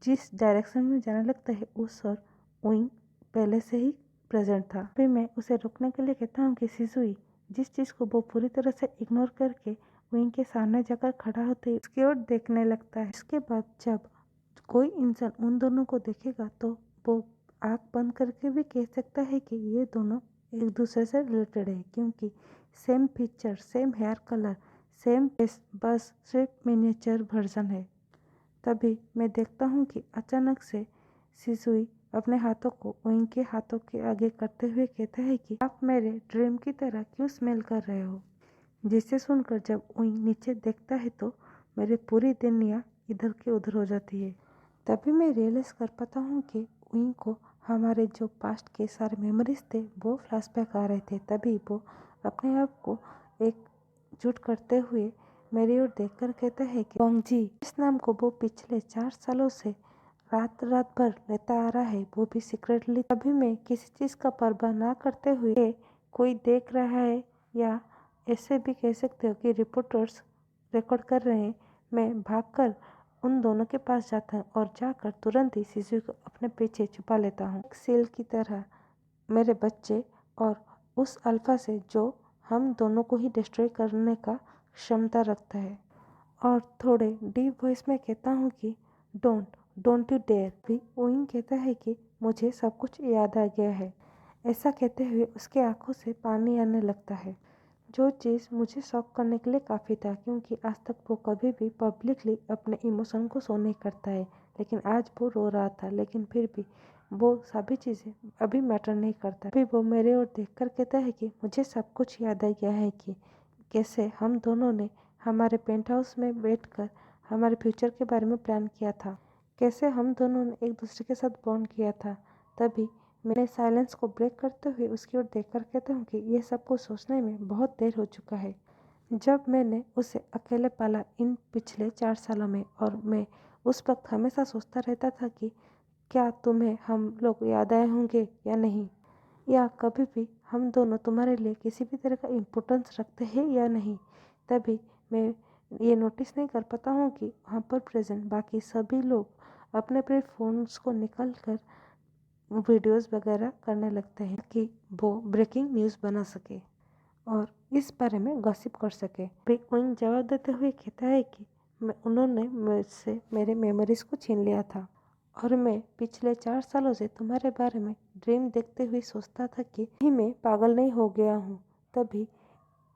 जिस डायरेक्शन में जाने लगता है उस ओर विंग पहले से ही प्रेजेंट था। फिर मैं उसे रोकने के लिए कहता हूँ कि सिजुई, जिस चीज़ को वो पूरी तरह से इग्नोर करके विंग के सामने जाकर खड़ा होते उसकी ओर देखने लगता है। इसके बाद जब कोई इंसान उन दोनों को देखेगा तो वो आँख बंद करके भी कह सकता है कि ये दोनों एक दूसरे से रिलेटेड है, क्योंकि same feature, same here colour, same face, बस सिर्फ मिनिएचर वर्जन है। तभी मैं देखता हूँ कि अचानक से सिजुई अपने हाथों को उइंग के हाथों के आगे करते हुए कहता है कि आप मेरे ड्रीम की तरह क्यों स्मेल कर रहे हो। जिसे सुनकर जब उइंग नीचे देखता है तो मेरी पूरी दुनिया इधर के उधर हो जाती है। तभी मैं रियलाइज़ कर पाता हूँ कि उइंग को हमारे जो पास्ट के सारे मेमोरीज थे वो फ्लैशबैक आ रहे थे। तभी वो अपने आप को एकजुट करते हुए मेरी ओर देखकर कहता है कि वांग जी, इस नाम को वो पिछले 4 सालों से रात रात भर लेता आ रहा है, वो भी सीक्रेटली। अभी मैं किसी चीज़ का परवाह ना करते हुए कोई देख रहा है, या ऐसे भी कह सकते हो कि रिपोर्टर्स रिकॉर्ड कर रहे हैं, मैं भागकर उन दोनों के पास जाता हूँ और जाकर तुरंत ही शिशु को अपने पीछे छुपा लेता हूँ। एक सेल की तरह मेरे बच्चे और उस अल्फा से जो हम दोनों को ही डिस्ट्रॉय करने का क्षमता रखता है। और थोड़े डीप वॉइस में कहता हूँ कि डोंट यू डेयर। भी ओइंग कहता है कि मुझे सब कुछ याद आ गया है। ऐसा कहते हुए उसके आंखों से पानी आने लगता है, जो चीज़ मुझे शॉक करने के लिए काफ़ी था, क्योंकि आज तक वो कभी भी पब्लिकली अपने इमोशन को शो नहीं करता है। लेकिन आज वो रो रहा था, लेकिन फिर भी वो सभी चीज़ें अभी मैटर नहीं करता। फिर वो मेरे ओर देखकर कहता है कि मुझे सब कुछ याद आ गया है कि कैसे हम दोनों ने हमारे पेंट हाउस में बैठकर हमारे फ्यूचर के बारे में प्लान किया था, कैसे हम दोनों ने एक दूसरे के साथ बॉन्ड किया था। तभी मैंने साइलेंस को ब्रेक करते हुए उसकी ओर देखकर कहता हूँ कि ये सब कुछ सोचने में बहुत देर हो चुका है। जब मैंने उसे अकेले पाला इन पिछले 4 सालों में, और मैं उस वक्त हमेशा सोचता रहता था कि क्या तुम्हें हम लोग याद आए होंगे या नहीं, या कभी भी हम दोनों तुम्हारे लिए किसी भी तरह का इम्पोर्टेंस रखते हैं या नहीं। तभी मैं ये नोटिस नहीं कर पाता हूँ कि वहाँ पर प्रेजेंट बाकी सभी लोग अपने अपने फ़ोन्स को निकाल कर वीडियोस वगैरह करने लगते हैं कि वो ब्रेकिंग न्यूज़ बना सके और इस बारे में गॉसिप कर सके। फिर उइंग जवाब देते हुए कहता है कि उन्होंने मुझसे मेरे मेमोरीज को छीन लिया था, और मैं पिछले 4 सालों से तुम्हारे बारे में ड्रीम देखते हुए सोचता था कि कहीं मैं पागल नहीं हो गया हूँ। तभी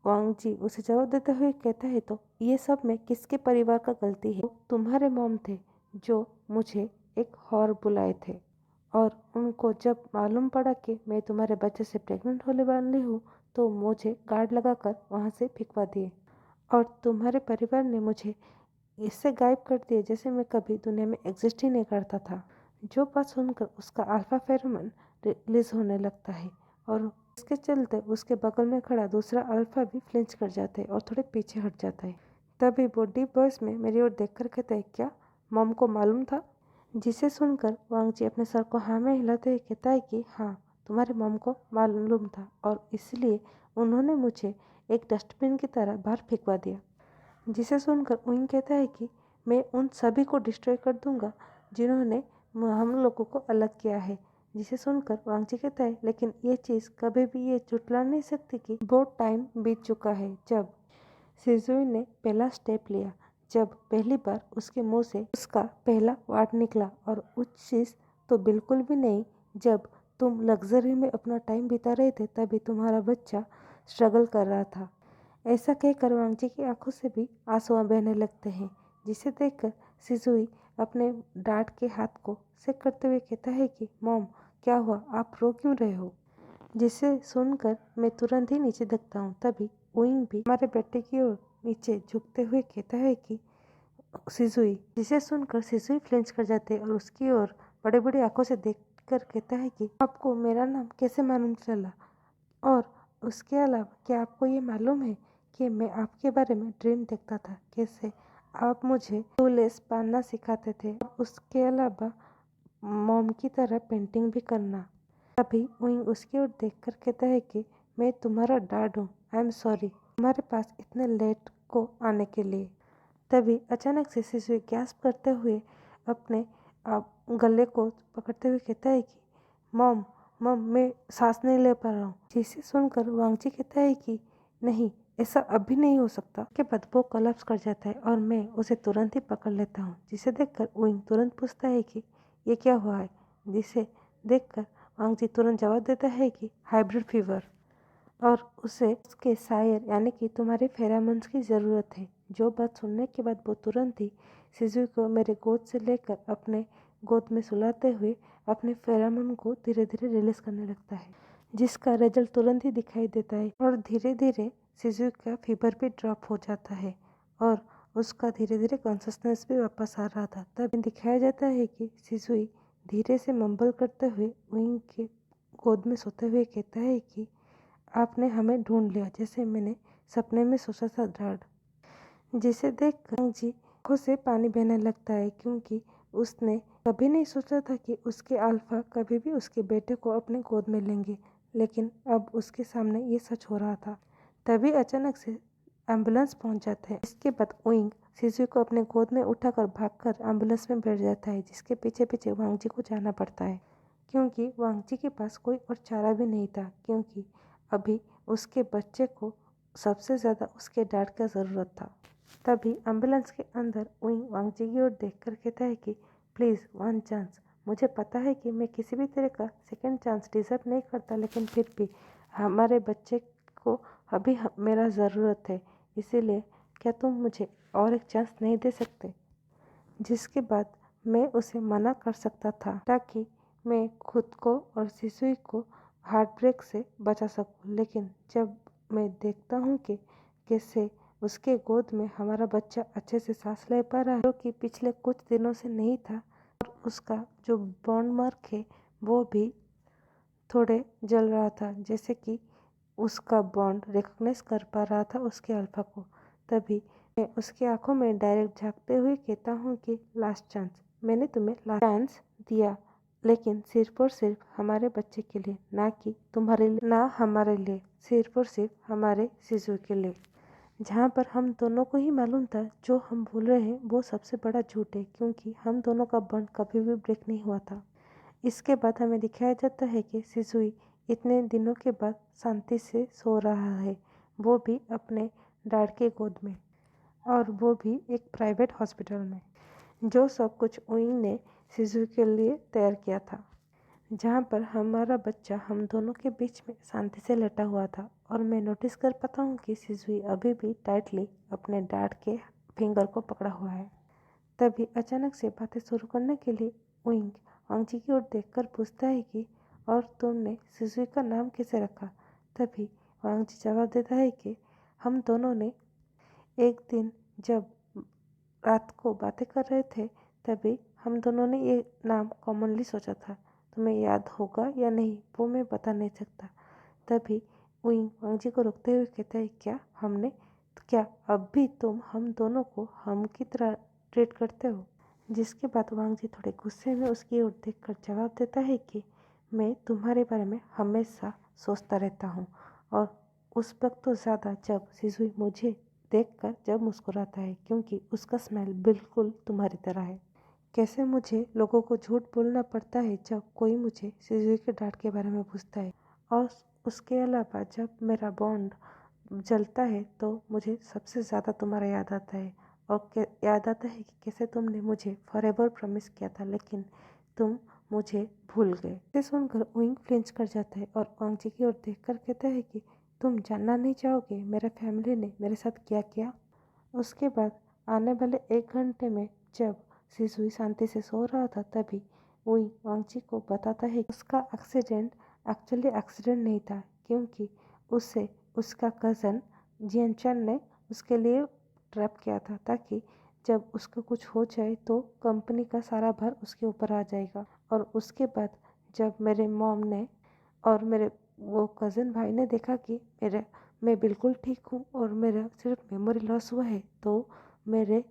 वांग जी उसे जवाब देते हुए कहता है, तो ये सब में किसके परिवार का गलती है? तुम्हारे मॉम थे जो मुझे एक हॉर बुलाए थे, और उनको जब मालूम पड़ा कि मैं तुम्हारे बच्चे से प्रेग्नेंट होने वाली हूँ तो मुझे गार्ड लगाकर वहाँ से फेंकवा दिए, और तुम्हारे परिवार ने मुझे इससे गायब कर दिया जैसे मैं कभी दुनिया में एग्जिस्ट ही नहीं करता था। जो बात सुनकर उसका अल्फा फेरोमोन रिलीज होने लगता है, और इसके चलते उसके बगल में खड़ा दूसरा अल्फा भी फ्लिंच कर जाता है और थोड़े पीछे हट जाता है। तभी वो डीप वॉइस में मेरी ओर देखकर कहता है, क्या मॉम को मालूम था? जिसे सुनकर वांग जी अपने सर को हाँ में हिलाते हुए कहता है कि हाँ, तुम्हारे मॉम को मालूम था, और इसलिए उन्होंने मुझे एक डस्टबिन की तरह बाहर फेंकवा दिया। जिसे सुनकर उइंग कहता है कि मैं उन सभी को डिस्ट्रॉय कर दूंगा जिन्होंने हम लोगों को अलग किया है। जिसे सुनकर वांग जी कहता है, लेकिन ये चीज़ कभी भी ये झुठला नहीं सकती कि बहुत टाइम बीत चुका है जब सिजुई ने पहला स्टेप लिया, जब पहली बार उसके मुंह से उसका पहला वर्ड निकला, और उस चीज़ तो बिल्कुल भी नहीं जब तुम लग्जरी में अपना टाइम बिता रहे थे, तभी तुम्हारा बच्चा स्ट्रगल कर रहा था। ऐसा कहकर वांग जी की आंखों से भी आंसू बहने लगते हैं, जिसे देखकर सिजुई अपने डांट के हाथ को सेक करते हुए कहता है कि मॉम, क्या हुआ, आप रो क्यों रहे हो? जिसे सुनकर मैं तुरंत ही नीचे देखता हूँ। तभी उइंग भी हमारे बेटे की ओर नीचे झुकते हुए कहता है कि सिजुई। जिसे सुनकर सिजुई फ्लिंच कर जाते और उसकी ओर बड़े बड़ी आंखों से देखकर कहता है कि आपको मेरा नाम कैसे मालूम चला, और उसके अलावा क्या आपको ये मालूम है कि मैं आपके बारे में ड्रीम देखता था, कैसे आप मुझे लेस पहनना सिखाते थे, और उसके अलावा मॉम की तरह पेंटिंग भी करना। तभी उइंग उसकी ओर देखकर कहता है कि मैं तुम्हारा डैड हूँ, आई एम सॉरी तुम्हारे पास इतने लेट को आने के लिए। तभी अचानक से शिशु गैस्प करते हुए अपने गले को पकड़ते हुए कहता है कि मॉम, मैं सांस नहीं ले पा रहा हूँ। जिसे सुनकर वांग जी कहता है कि नहीं, ऐसा अभी नहीं हो सकता। के बाद वो कोलैप्स कर जाता है और मैं उसे तुरंत ही पकड़ लेता हूँ, जिसे देखकर विंग तुरंत पूछता है कि ये क्या हुआ है, जिसे देखकर वांग जी तुरंत जवाब देता है कि हाइब्रिड फीवर, और उसे उसके शायर यानी कि तुम्हारे फेरामोन्स की ज़रूरत है। जो बात सुनने के बाद वो तुरंत ही सिजुई को मेरे गोद से लेकर अपने गोद में सुलाते हुए अपने फेरामोन को धीरे धीरे रिलीज करने लगता है, जिसका रिजल्ट तुरंत ही दिखाई देता है और धीरे धीरे सिजुई का फीवर भी ड्रॉप हो जाता है और उसका धीरे धीरे कॉन्शसनेस भी वापस आ रहा था। तब दिखाया जाता है कि सिजुई धीरे से मम्बल करते हुए विंग के गोद में सोते हुए कहता है कि आपने हमें ढूंढ लिया, जैसे मैंने सपने में सोचा था डैड। जिसे देखकर वांग जी आंखों से पानी बहने लगता है, क्योंकि उसने कभी नहीं सोचा था कि उसके अल्फा कभी भी उसके बेटे को अपने गोद में लेंगे, लेकिन अब उसके सामने ये सच हो रहा था। तभी अचानक से एम्बुलेंस पहुंच जाता है। इसके बाद विंग सिजुई को अपने गोद में उठाकर भागकर एम्बुलेंस में बैठ जाता है, जिसके पीछे पीछे वांग जी को जाना पड़ता है, क्योंकि वांग जी के पास कोई और चारा भी नहीं था, क्योंकि अभी उसके बच्चे को सबसे ज़्यादा उसके डैड का ज़रूरत था। तभी एम्बुलेंस के अंदर विंग वांग जी की ओर देखकर कहता है कि प्लीज़ वन चांस। मुझे पता है कि मैं किसी भी तरह का सेकंड चांस डिज़र्व नहीं करता, लेकिन फिर भी हमारे बच्चे को अभी मेरा ज़रूरत है, इसीलिए क्या तुम मुझे और एक चांस नहीं दे सकते? जिसके बाद मैं उसे मना कर सकता था, ताकि मैं खुद को और सिसुई को हार्ट ब्रेक से बचा सकूं। लेकिन जब मैं देखता हूं कि कैसे उसके गोद में हमारा बच्चा अच्छे से सांस ले पा रहा है, जो कि पिछले कुछ दिनों से नहीं था, और उसका जो बॉन्ड मार्क है वो भी थोड़े जल रहा था, जैसे कि उसका बॉन्ड रिकॉग्नाइज कर पा रहा था उसके अल्फा को। तभी मैं उसकी आंखों में डायरेक्ट झांकते हुए कहता हूँ कि लास्ट चांस, मैंने तुम्हें लास्ट चांस दिया, लेकिन सिर्फ और सिर्फ हमारे बच्चे के लिए, ना कि तुम्हारे लिए, ना हमारे लिए, सिर्फ और सिर्फ हमारे सिसुई के लिए। जहाँ पर हम दोनों को ही मालूम था जो हम बोल रहे हैं वो सबसे बड़ा झूठ है, क्योंकि हम दोनों का बॉन्ड कभी भी ब्रेक नहीं हुआ था। इसके बाद हमें दिखाया जाता है कि सिसुई इतने दिनों के बाद शांति से सो रहा है, वो भी अपने डैड के गोद में, और वो भी एक प्राइवेट हॉस्पिटल में। जो सब कुछ विंग ने सिसुई के लिए तैयार किया था, जहाँ पर हमारा बच्चा हम दोनों के बीच में शांति से लेटा हुआ था, और मैं नोटिस कर पाता हूँ कि सिसुई अभी भी टाइटली अपने डैड के फिंगर को पकड़ा हुआ है। तभी अचानक से बातें शुरू करने के लिए विंग वांग जी की ओर देखकर पूछता है कि और तुमने सिसुई का नाम कैसे रखा? तभी वांग जी जवाब देता है कि हम दोनों ने एक दिन जब रात को बातें कर रहे थे, तभी हम दोनों ने ये नाम कॉमनली सोचा था। तुम्हें याद होगा या नहीं वो मैं बता नहीं सकता। तभी विंग वांग जी को रोकते हुए कहता है, क्या अब भी तुम हम दोनों को हम की तरह ट्रीट करते हो? जिसके बाद वांग जी थोड़े गुस्से में उसकी ओर देखकर जवाब देता है कि मैं तुम्हारे बारे में हमेशा सोचता रहता हूँ, और उस वक्त तो ज़्यादा जब सिसुई मुझे देखकर जब मुस्कुराता है, क्योंकि उसका स्माइल बिल्कुल तुम्हारी तरह है। कैसे मुझे लोगों को झूठ बोलना पड़ता है जब कोई मुझे सिसुई के डैड के बारे में पूछता है, और उसके अलावा जब मेरा बॉन्ड जलता है तो मुझे सबसे ज़्यादा तुम्हारा याद आता है, और याद आता है कि कैसे तुमने मुझे फॉरएवर प्रॉमिस किया था, लेकिन तुम मुझे भूल गए। इसे सुनकर विंग फ्लिंच कर जाता है और वांग जी की ओर देखकर कहता है कि तुम जानना नहीं चाहोगे मेरे फैमिली ने मेरे साथ क्या किया? उसके बाद आने वाले 1 घंटे में जब सिसुई शांति से सो रहा था, तभी विंग वांग जी को बताता है कि उसका एक्सीडेंट एक्चुअली एक्सीडेंट नहीं था, क्योंकि उससे उसका कज़न जियनचन ने उसके लिए ट्रैप किया था, ताकि जब उसको कुछ हो जाए तो कंपनी का सारा भार उसके ऊपर आ जाएगा। और उसके बाद जब मेरे मॉम ने और मेरे वो कज़न भाई ने देखा कि मैं बिल्कुल ठीक हूँ और मेरा सिर्फ मेमोरी लॉस हुआ है, तो मेरे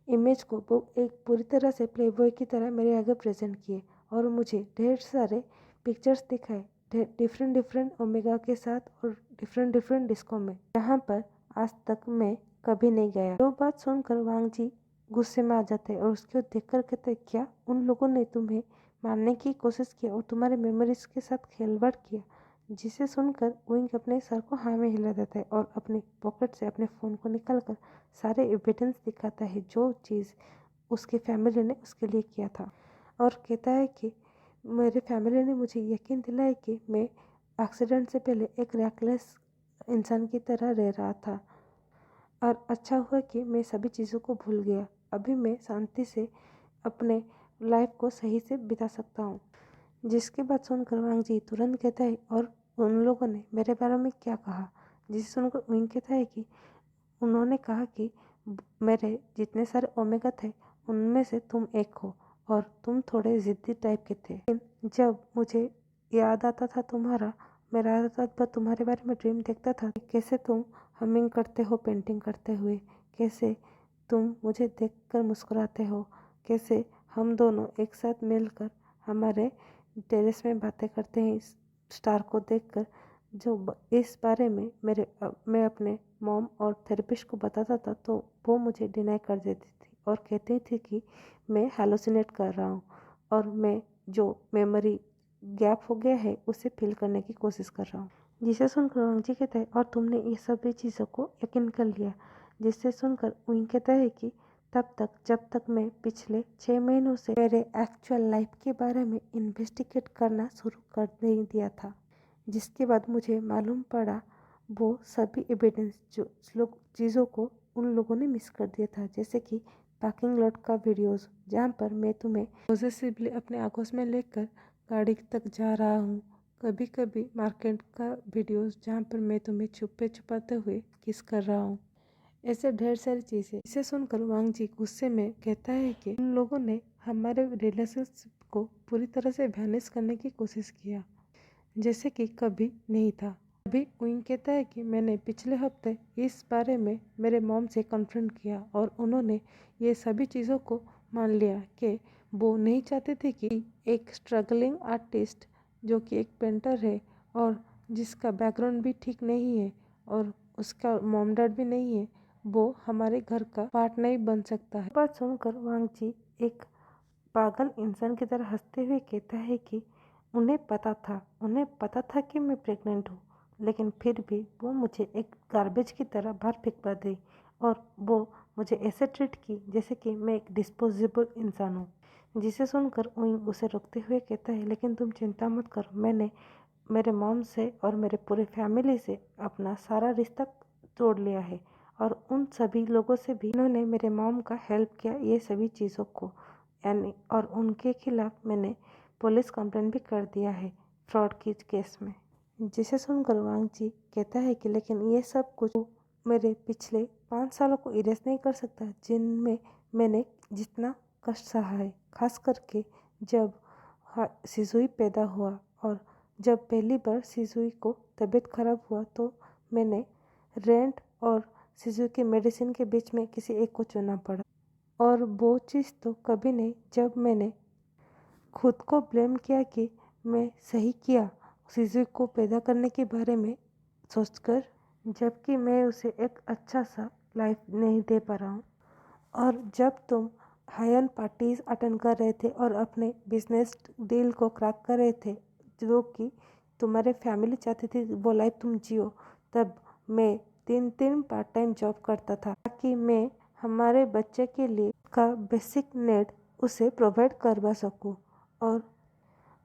इमेज को वो एक पूरी तरह से प्लेबॉय की तरह मेरे आगे प्रेजेंट किए, और मुझे ढेर सारे पिक्चर्स दिखाए डिफरेंट डिफरेंट ओमेगा के साथ और डिफरेंट डिफरेंट डिस्को में, जहाँ पर आज तक मैं कभी नहीं गया। जो बात सुनकर वांग जी गुस्से में आ जाते और उसके देखकर कहते, क्या उन लोगों ने तुम्हें मारने की कोशिश की और तुम्हारे मेमोरीज के साथ खिलवाड़ किया? जिसे सुनकर विंग अपने सर को हाँ में हिला देता है और अपनी पॉकेट से अपने फ़ोन को निकालकर सारे एविडेंस दिखाता है जो चीज़ उसकी फैमिली ने उसके लिए किया था, और कहता है कि मेरे फैमिली ने मुझे यकीन दिलाया कि मैं एक्सीडेंट से पहले एक रैकलेस इंसान की तरह रह रहा था, और अच्छा हुआ कि मैं सभी चीज़ों को भूल गया। अभी मैं शांति से अपने लाइफ को सही से बिता सकता हूँ। जिसकी बात सुनकर वांग जी तुरंत कहता है, और उन लोगों ने मेरे बारे में क्या कहा? जिसे सुनकर विंग कहता है कि उन्होंने कहा कि मेरे जितने सारे ओमेगा थे उनमें से तुम एक हो और तुम थोड़े ज़िद्दी टाइप के थे। लेकिन जब मुझे याद आता था तुम्हारा, मैं रात रात भर तुम्हारे बारे में ड्रीम देखता था, कैसे तुम हमिंग करते हो पेंटिंग करते हुए, कैसे तुम मुझे देखकर मुस्कुराते हो, कैसे हम दोनों एक साथ मिलकर हमारे टेरेस में बातें करते हैं स्टार को देखकर। इस बारे में मैं अपने मॉम और थेरेपिस्ट को बताता था तो वो मुझे डिनाई कर देती थी और कहती थी कि मैं हेलुसिनेट कर रहा हूँ और मैं जो मेमोरी गैप हो गया है उसे फिल करने की कोशिश कर रहा हूँ। जिसे सुनकर वांग जी कहता है, और तुमने ये सभी चीज़ों को यकीन कर लिया? जिसे सुनकर विंग कहता है कि तब तक जब तक मैं पिछले 6 महीनों से मेरे एक्चुअल लाइफ के बारे में इन्वेस्टिगेट करना शुरू कर नहीं दिया था, जिसके बाद मुझे मालूम पड़ा वो सभी एविडेंस जो चीज़ों को उन लोगों ने मिस कर दिया था, जैसे कि पार्किंग लॉट का वीडियोस जहाँ पर मैं तुम्हें पॉजेसिवली अपने आंखों में लेकर गाड़ी तक जा रहा हूँ, कभी कभी मार्केट का वीडियोस जहाँ पर मैं तुम्हें छुपे छुपाते हुए किस कर रहा हूँ, ऐसे ढेर सारी चीज़ें। इसे सुनकर वांग जी गुस्से में कहता है कि उन लोगों ने हमारे रिलेशनशिप को पूरी तरह से वैनिश करने की कोशिश किया जैसे कि कभी नहीं था। अभी विंग कहता है कि मैंने पिछले हफ्ते इस बारे में मेरे मॉम से कन्फ्रंट किया और उन्होंने ये सभी चीज़ों को मान लिया कि वो नहीं चाहते थे कि एक स्ट्रगलिंग आर्टिस्ट जो कि एक पेंटर है और जिसका बैकग्राउंड भी ठीक नहीं है और उसका मॉम डैड भी नहीं है, वो हमारे घर का पार्ट नहीं बन सकता है। बात सुनकर वांग जी एक पागल इंसान की तरह हंसते हुए कहता है कि उन्हें पता था कि मैं प्रेग्नेंट हूँ, लेकिन फिर भी वो मुझे एक गार्बेज की तरह बाहर फेंकवा दी और वो मुझे ऐसे ट्रीट की जैसे कि मैं एक डिस्पोजेबल इंसान हूँ। जिसे सुनकर विंग उसे रोकते हुए कहता है, लेकिन तुम चिंता मत करो, मैंने मेरे मॉम से और मेरे पूरे फैमिली से अपना सारा रिश्ता तोड़ लिया है और उन सभी लोगों से भी उन्होंने मेरे मॉम का हेल्प किया ये सभी चीज़ों को, यानी और उनके खिलाफ मैंने पुलिस कंप्लेंट भी कर दिया है फ्रॉड की केस में। जिसे सुनकर वांग जी कहता है कि लेकिन ये सब कुछ मेरे पिछले 5 सालों को इरेज नहीं कर सकता जिनमें मैंने जितना कष्ट सहा है, खास करके जब सिजुई पैदा हुआ और जब पहली बार सिजुई को तबीयत खराब हुआ तो मैंने रेंट और सिजुई की मेडिसिन के बीच में किसी एक को चुनना पड़ा, और वो चीज़ तो कभी नहीं जब मैंने खुद को ब्लेम किया कि मैं सही किया सिजुई को पैदा करने के बारे में सोचकर, जबकि मैं उसे एक अच्छा सा लाइफ नहीं दे पा रहा हूँ। और जब तुम हाई एंड पार्टीज अटेंड कर रहे थे और अपने बिजनेस डील को क्रैक कर रहे थे जो कि तुम्हारे फैमिली चाहती थी वो लाइफ तुम जियो, तब मैं 3 पार्ट टाइम जॉब करता था ताकि मैं हमारे बच्चे के लिए का बेसिक नीड उसे प्रोवाइड करवा सकूं। और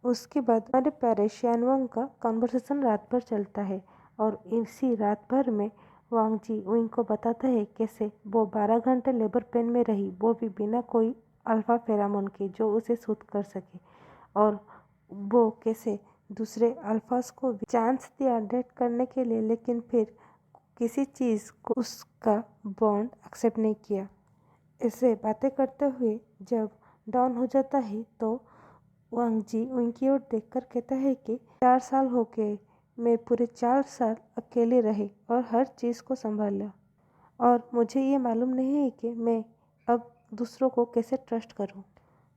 उसके बाद हमारे प्यारे शियानवांग का कॉन्वर्सेशन रात भर चलता है और इसी रात भर में वांग जी विंग को बताता है कैसे वो 12 घंटे लेबर पेन में रही, वो भी बिना कोई अल्फा फेरामोन के जो उसे सूट कर सके, और वो कैसे दूसरे अल्फास को भी चांस दिया डेट करने के लिए, लेकिन फिर किसी चीज़ को उसका बॉन्ड एक्सेप्ट नहीं किया। ऐसे बातें करते हुए जब डाउन हो जाता है तो वांग जी उनकी ओर देखकर कहता है कि 4 साल हो गए, मैं पूरे 4 साल अकेले रहे और हर चीज़ को संभाला और मुझे ये मालूम नहीं है कि मैं अब दूसरों को कैसे ट्रस्ट करूं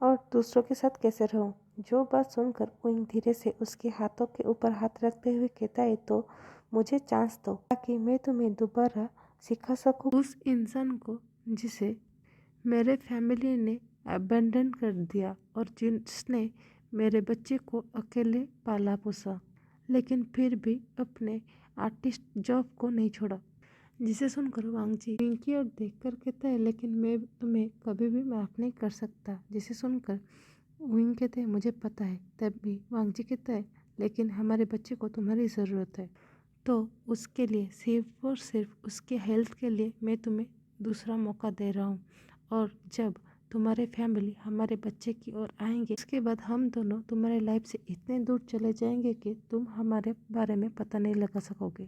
और दूसरों के साथ कैसे रहूं। जो बात सुनकर विंग धीरे से उसके हाथों के ऊपर हाथ रखते हुए कहता है, तो मुझे चांस दो ताकि मैं तुम्हें दोबारा सिखा सकूं उस इंसान को जिसे मेरे फैमिली ने अबेंडन कर दिया और जिसने मेरे बच्चे को अकेले पाला पोसा। लेकिन फिर भी अपने आर्टिस्ट जॉब को नहीं छोड़ा। जिसे सुनकर वांगजी विंग की ओर देखकर कहता है, लेकिन मैं तुम्हें कभी भी माफ नहीं कर सकता। जिसे सुनकर विंग कहते हैं, मुझे पता है। तब भी वांगजी कहता है, लेकिन हमारे बच्चे को तुम्हारी ज़रूरत है, तो उसके लिए सिर्फ और सिर्फ उसके हेल्थ के लिए मैं तुम्हें दूसरा मौका दे रहा हूँ। और जब तुम्हारे फैमिली हमारे बच्चे की ओर आएंगे, उसके बाद हम दोनों तुम्हारे लाइफ से इतने दूर चले जाएंगे कि तुम हमारे बारे में पता नहीं लगा सकोगे।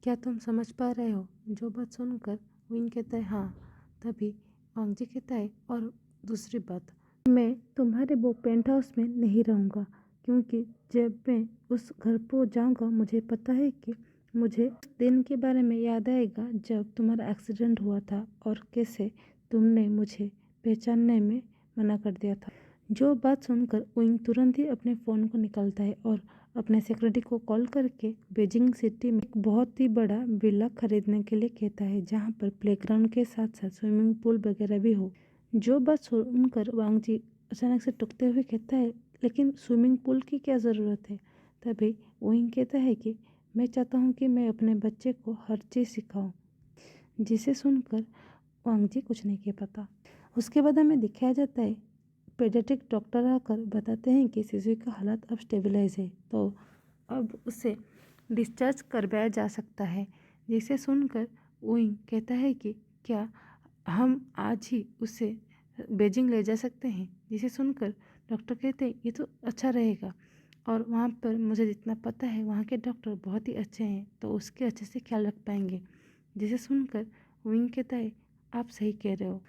क्या तुम समझ पा रहे हो? जो बात सुनकर विंग कहता है, हाँ। तभी वांगजी कहता है, और दूसरी बात, मैं तुम्हारे वो पेंट हाउस में नहीं रहूँगा, क्योंकि जब मैं उस घर पर जाऊँगा मुझे पता है कि मुझे उस दिन के बारे में याद आएगा जब तुम्हारा एक्सीडेंट हुआ था और कैसे तुमने मुझे पहचानने में मना कर दिया था। जो बात सुनकर विंग तुरंत ही अपने फ़ोन को निकालता है और अपने सेक्रेटरी को कॉल करके बीजिंग सिटी में एक बहुत ही बड़ा विला खरीदने के लिए कहता है, जहाँ पर प्लेग्राउंड के साथ साथ स्विमिंग पूल वगैरह भी हो। जो बात सुनकर वांगजी अचानक से टूटते हुए कहता है, लेकिन स्विमिंग पूल की क्या ज़रूरत है? तभी विंग कहता है कि मैं चाहता हूँ कि मैं अपने बच्चे को हर चीज़ सिखाऊं। जिसे सुनकर वांगजी कुछ नहीं कह पाता। उसके बाद हमें दिखाया जाता है, पेडियाट्रिक डॉक्टर आकर बताते हैं कि शिशु का हालत अब स्टेबलाइज है, तो अब उसे डिस्चार्ज करवाया जा सकता है। जिसे सुनकर विंग कहता है कि क्या हम आज ही उसे बीजिंग ले जा सकते हैं? जिसे सुनकर डॉक्टर कहते हैं, ये तो अच्छा रहेगा, और वहाँ पर मुझे जितना पता है वहाँ के डॉक्टर बहुत ही अच्छे हैं, तो उसके अच्छे से ख्याल रख पाएंगे। जिसे सुनकर विंग कहता है, आप सही कह रहे हो।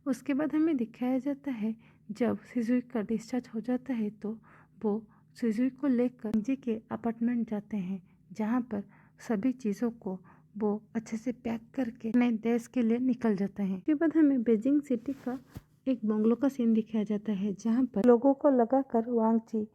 उसके बाद हमें दिखाया जाता है, जब शिशु का डिस्चार्ज हो जाता है तो वो शिशु को लेकर जी के अपार्टमेंट जाते हैं, जहाँ पर सभी चीज़ों को वो अच्छे से पैक करके अपने देश के लिए निकल जाते हैं। उसके बाद हमें बीजिंग सिटी का एक बंगलो का सीन दिखाया जाता है, जहाँ पर लोगों को लगाकर वांगजी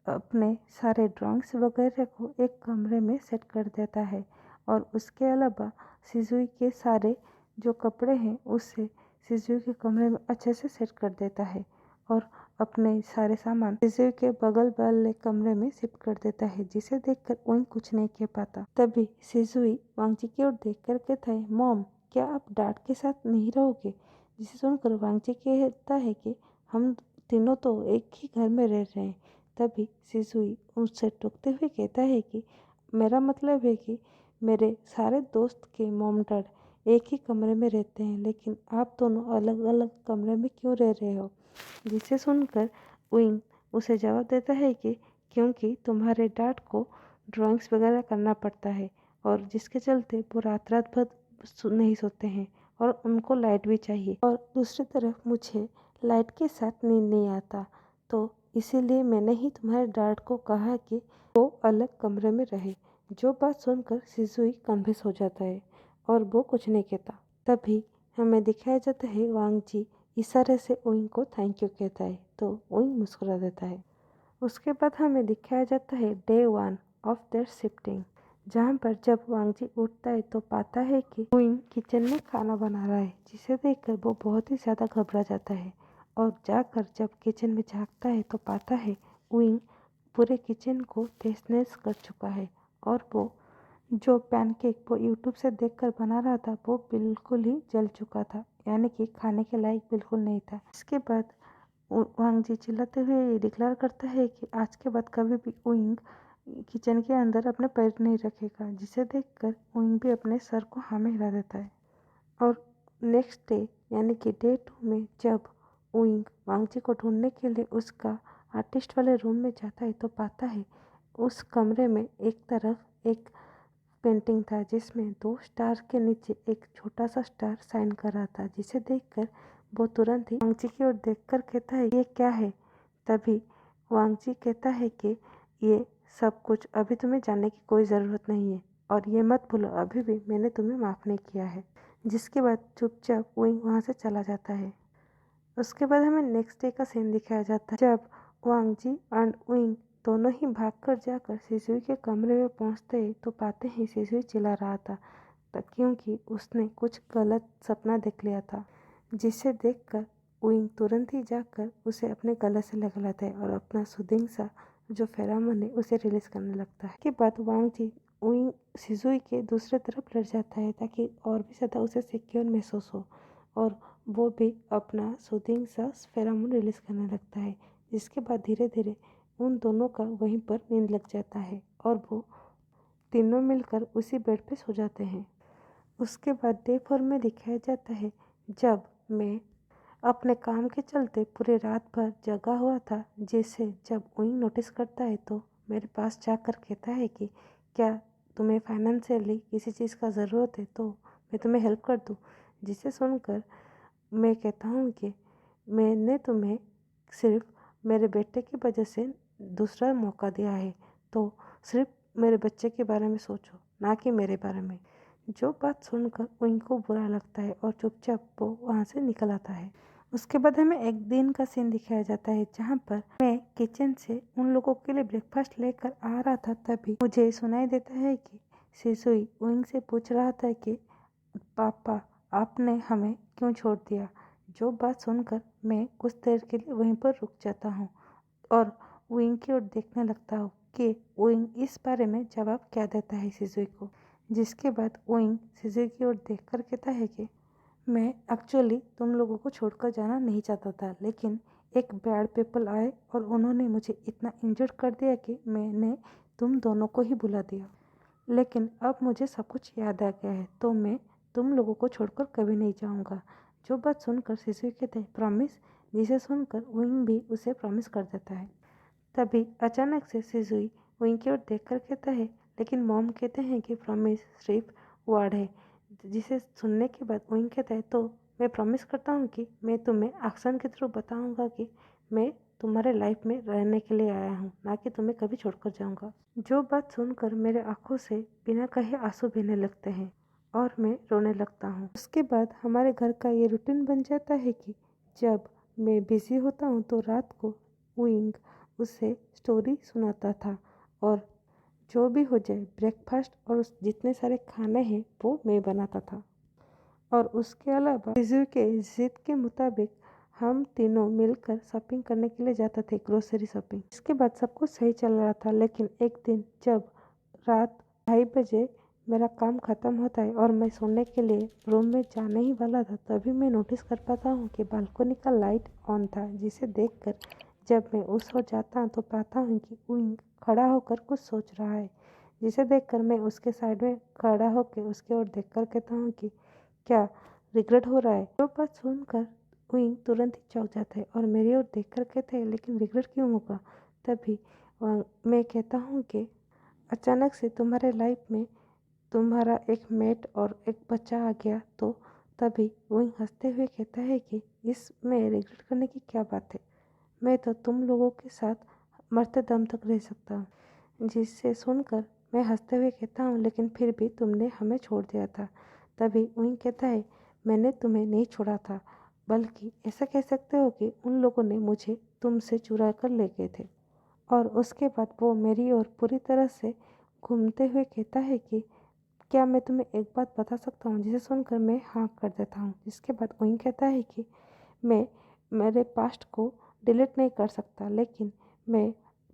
अपने सारे ड्राइंग्स वगैरह को एक कमरे में सेट कर देता है और उसके अलावा सिजुई के सारे जो कपड़े हैं उससे सिजुई के कमरे में अच्छे से सेट कर देता है और अपने सारे सामान सिजुई के बगल वाले कमरे में शिफ्ट कर देता है, जिसे देखकर वहीं कुछ नहीं कह पाता। तभी सिजुई वांगजी की ओर देखकर कहता है, मॉम, क्या आप डैड के साथ नहीं रहोगे? जिसे सुनकर वांगजी कहता है कि हम तीनों तो एक ही घर में रह रहे हैं। तभी सिजुई उससे टोकते हुए कहता है कि मेरा मतलब है कि मेरे सारे दोस्त के मॉम डैड एक ही कमरे में रहते हैं, लेकिन आप दोनों अलग अलग कमरे में क्यों रह रहे हो? जिसे सुनकर विंग उसे जवाब देता है कि क्योंकि तुम्हारे डैड को ड्राइंग्स वगैरह करना पड़ता है और जिसके चलते वो रात रात भर नहीं सोते हैं और उनको लाइट भी चाहिए, और दूसरी तरफ मुझे लाइट के साथ नींद नहीं आता, तो इसीलिए मैंने ही तुम्हारे डैड को कहा कि वो अलग कमरे में रहे। जो बात सुनकर सिजुई कन्फ्यूज हो जाता है और वो कुछ नहीं कहता। तभी हमें दिखाया जाता है वांगजी इशारे से ओइंग को थैंक यू कहता है, तो ओइंग मुस्कुरा देता है। उसके बाद हमें दिखाया जाता है डे 1 ऑफ देयर शिफ्टिंग, जहाँ पर जब वांगजी उठता है तो पाता है कि ओइंग किचन में खाना बना रहा है, जिसे देखकर वो बहुत ही ज़्यादा घबरा जाता है और जाकर जब किचन में झांकता है तो पाता है ओइंग पूरे किचन को तहस नहस कर चुका है और वो जो पैनकेक वो यूट्यूब से देखकर बना रहा था वो बिल्कुल ही जल चुका था, यानी कि खाने के लायक बिल्कुल नहीं था। इसके बाद वांगजी चिल्लाते हुए ये डिक्लेयर करता है कि आज के बाद कभी भी ओइंग किचन के अंदर अपने पैर नहीं रखेगा, जिसे देखकर ओइंग भी अपने सर को हाँ में हिला देता है। और नेक्स्ट डे यानी कि डे 2 में जब ओइंग वांगजी को ढूंढने के लिए उसका आर्टिस्ट वाले रूम में जाता है तो पाता है उस कमरे में एक तरफ एक पेंटिंग था जिसमें 2 स्टार के नीचे एक छोटा सा स्टार साइन कर रहा था, जिसे देखकर वो तुरंत ही वांगजी की ओर देखकर कहता है, ये क्या है? तभी वांगजी कहता है कि ये सब कुछ अभी तुम्हें जानने की कोई ज़रूरत नहीं है और ये मत भूलो अभी भी मैंने तुम्हें माफ़ नहीं किया है। जिसके बाद चुपचाप विंग वहाँ से चला जाता है। उसके बाद हमें नेक्स्ट डे का सीन दिखाया जाता है, जब वांगजी एंड विंग दोनों ही भागकर जाकर सिजुई के कमरे में पहुंचते हैं तो पाते हैं सिजुई चिल्ला रहा था क्योंकि उसने कुछ गलत सपना देख लिया था, जिसे देखकर विंग तुरंत ही जाकर उसे अपने गले से लगा लेता है और अपना सुदिंग सा जो फेरामोन है उसे रिलीज करने लगता है। के बाद वांग जी उइंग शिजुई के दूसरे तरफ लड़ जाता है ताकि और भी ज़्यादा उसे सिक्योर महसूस हो और वो भी अपना सूदिंग सा फेरामोन रिलीज करने लगता है, जिसके बाद धीरे धीरे उन दोनों का वहीं पर नींद लग जाता है और वो तीनों मिलकर उसी बेड पे सो जाते हैं। उसके बाद डे 4 में दिखाया जाता है जब मैं अपने काम के चलते पूरी रात भर जगा हुआ था, जिसे जब उइंग नोटिस करता है तो मेरे पास जाकर कहता है कि क्या तुम्हें फाइनेंशियली किसी चीज़ का ज़रूरत है तो मैं तुम्हें हेल्प कर दूँ। जिसे सुनकर मैं कहता हूँ कि मैंने तुम्हें सिर्फ मेरे बेटे की वजह से दूसरा मौका दिया है, तो सिर्फ मेरे बच्चे के बारे में सोचो, ना कि मेरे बारे में। जो बात सुनकर उनको बुरा लगता है और चुपचाप वो वहाँ से निकल आता है। उसके बाद हमें एक दिन का सीन दिखाया जाता है जहाँ पर मैं किचन से उन लोगों के लिए ब्रेकफास्ट लेकर आ रहा था, तभी मुझे सुनाई देता है कि शिजुई उइंग से पूछ रहा था कि पापा आपने हमें क्यों छोड़ दिया। जो बात सुनकर मैं कुछ देर के लिए वहीं पर रुक जाता हूँ और उइंग की ओर देखने लगता हूँ कि उइंग इस बारे में जवाब क्या देता है शिजुई को। जिसके बाद उइंग शिजुई की ओर देखकर कहता है कि मैं एक्चुअली तुम लोगों को छोड़कर जाना नहीं चाहता था, लेकिन एक बैड पीपल आए और उन्होंने मुझे इतना इंजर्ड कर दिया कि मैंने तुम दोनों को ही बुला दिया। लेकिन अब मुझे सब कुछ याद आ गया है, तो मैं तुम लोगों को छोड़कर कभी नहीं जाऊंगा। जो बात सुनकर शिशु कहते हैं प्रॉमिस, जिसे सुनकर विंग भी उसे प्रॉमिस कर देता है। तभी अचानक से शिजुई विंग की ओर देखकर कहता है लेकिन मॉम कहते हैं कि प्रॉमिस सिर्फ वर्ड है। जिसे सुनने के बाद विंग कहता है तो मैं प्रॉमिस करता हूँ कि मैं तुम्हें एक्शन के थ्रू बताऊंगा कि मैं तुम्हारे लाइफ में रहने के लिए आया हूँ, ना कि तुम्हें कभी छोड़कर जाऊंगा। जो बात सुनकर मेरे आंखों से बिना कहे आंसू बहने लगते हैं और मैं रोने लगता हूँ। उसके बाद हमारे घर का ये रूटीन बन जाता है कि जब मैं बिजी होता हूँ तो रात को विंग उसे स्टोरी सुनाता था और जो भी हो जाए ब्रेकफास्ट और उस जितने सारे खाने हैं वो मैं बनाता था। और उसके अलावा जीजू के जिद के मुताबिक हम तीनों मिलकर शॉपिंग करने के लिए जाते थे, ग्रोसरी शॉपिंग। इसके बाद सब कुछ सही चल रहा था, लेकिन एक दिन जब रात 2:30 मेरा काम ख़त्म होता है और मैं सोने के लिए रूम में जाने ही वाला था, तभी मैं नोटिस कर पाता हूँ कि बालकनी का लाइट ऑन था। जिसे देखकर जब मैं उस ओर जाता हूँ तो पाता हूँ कि विंग खड़ा होकर कुछ सोच रहा है। जिसे देखकर मैं उसके साइड में खड़ा होकर उसके ओर देखकर कहता हूँ कि क्या रिग्रेट हो रहा है। जो बात सुनकर विंग तुरंत ही चौंक जाता है और मेरी ओर देखकर कहते हैं लेकिन रिग्रेट क्यों होगा। तभी मैं कहता हूँ कि अचानक से तुम्हारे लाइफ में तुम्हारा एक मेट और एक बच्चा आ गया, तो तभी विंग हंसते हुए कहता है कि इसमें रिग्रेट करने की क्या बात है, मैं तो तुम लोगों के साथ मरते दम तक रह सकता हूँ। जिसे सुनकर मैं हंसते हुए कहता हूँ लेकिन फिर भी तुमने हमें छोड़ दिया था। तभी विंग कहता है मैंने तुम्हें नहीं छोड़ा था, बल्कि ऐसा कह सकते हो कि उन लोगों ने मुझे तुमसे चुरा कर ले गए थे। और उसके बाद वो मेरी ओर पूरी तरह से घूमते हुए कहता है कि क्या मैं तुम्हें एक बात बता सकता हूँ। जिसे सुनकर मैं हाँ कर देता हूँ। जिसके बाद विंग कहता है कि मैं मेरे पास्ट को डिलीट नहीं कर सकता, लेकिन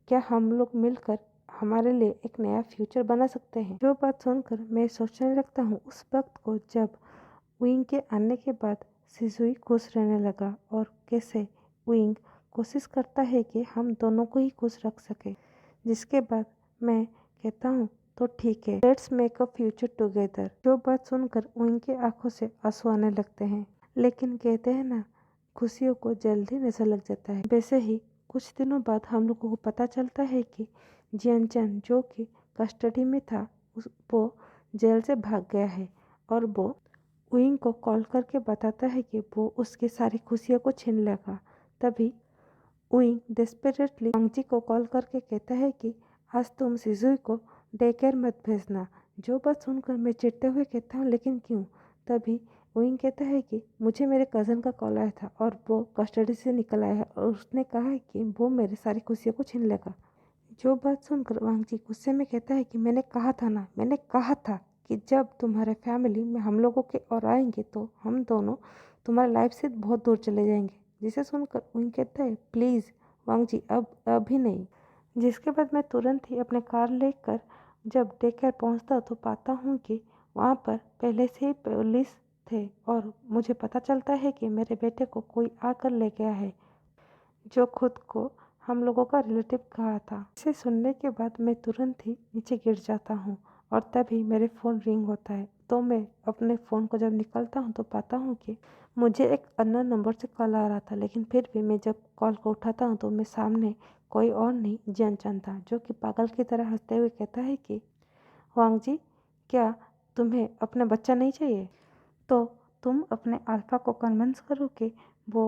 क्या हम लोग मिलकर हमारे लिए एक नया फ्यूचर बना सकते हैं। जो बात सुनकर मैं सोचने लगता हूँ उस वक्त को जब विंग के आने के बाद शिजुई खुश रहने लगा और कैसे विंग कोशिश करता है कि हम दोनों को ही खुश रख सके। जिसके बाद मैं कहता हूँ तो ठीक है, let's make a future together. जो बात सुनकर उनकी आंखों से आंसू आने लगते हैं, लेकिन कहते हैं ना खुशियों को जल्दी नजर लग जाता है। वैसे ही कुछ दिनों बाद हम लोगों को पता चलता है कि जियनचन जो कि कस्टडी में था वो जेल से भाग गया है और वो विंग को कॉल करके बताता है कि वो उसकी सारी खुशियों को छीन लेगा। तभी विंग डेस्परेटली वांगजी को कॉल करके कहता है कि आज तुम शिजुई को डे केयर मत भेजना। जो बात सुनकर मैं चिढ़ते हुए कहता हूँ लेकिन क्यों। तभी विंग कहता है कि मुझे मेरे कज़न का कॉल आया था और वो कस्टडी से निकल आया है और उसने कहा है कि वो मेरी सारी खुशियों को छीन लेगा। जो बात सुनकर वांगजी गुस्से में कहता है कि मैंने कहा था ना, मैंने कहा था कि जब तुम्हारे फैमिली में हम लोगों के और आएंगे तो हम दोनों तुम्हारे लाइफ से बहुत दूर चले जाएंगे। जिसे सुनकर विंग कहता है प्लीज़ वांगजी अब अभी नहीं। जिसके बाद मैं तुरंत ही अपने कार लेकर जब डे केयर पहुँचता तो पाता हूँ कि वहाँ पर पहले से ही पुलिस थे और मुझे पता चलता है कि मेरे बेटे को कोई आकर ले गया है, जो खुद को हम लोगों का रिलेटिव कहा था। इसे सुनने के बाद मैं तुरंत ही नीचे गिर जाता हूँ और तभी मेरे फ़ोन रिंग होता है। तो मैं अपने फ़ोन को जब निकालता हूँ तो पाता हूँ कि मुझे एक अननोन नंबर से कॉल आ रहा था, लेकिन फिर भी मैं जब कॉल को उठाता हूँ तो मैं सामने कोई और नहीं जियानचंद था, जो कि पागल की तरह हंसते हुए कहता है कि वांग जी, क्या तुम्हें अपना बच्चा नहीं चाहिए? तो तुम अपने अल्फा को कन्विंस करो कि वो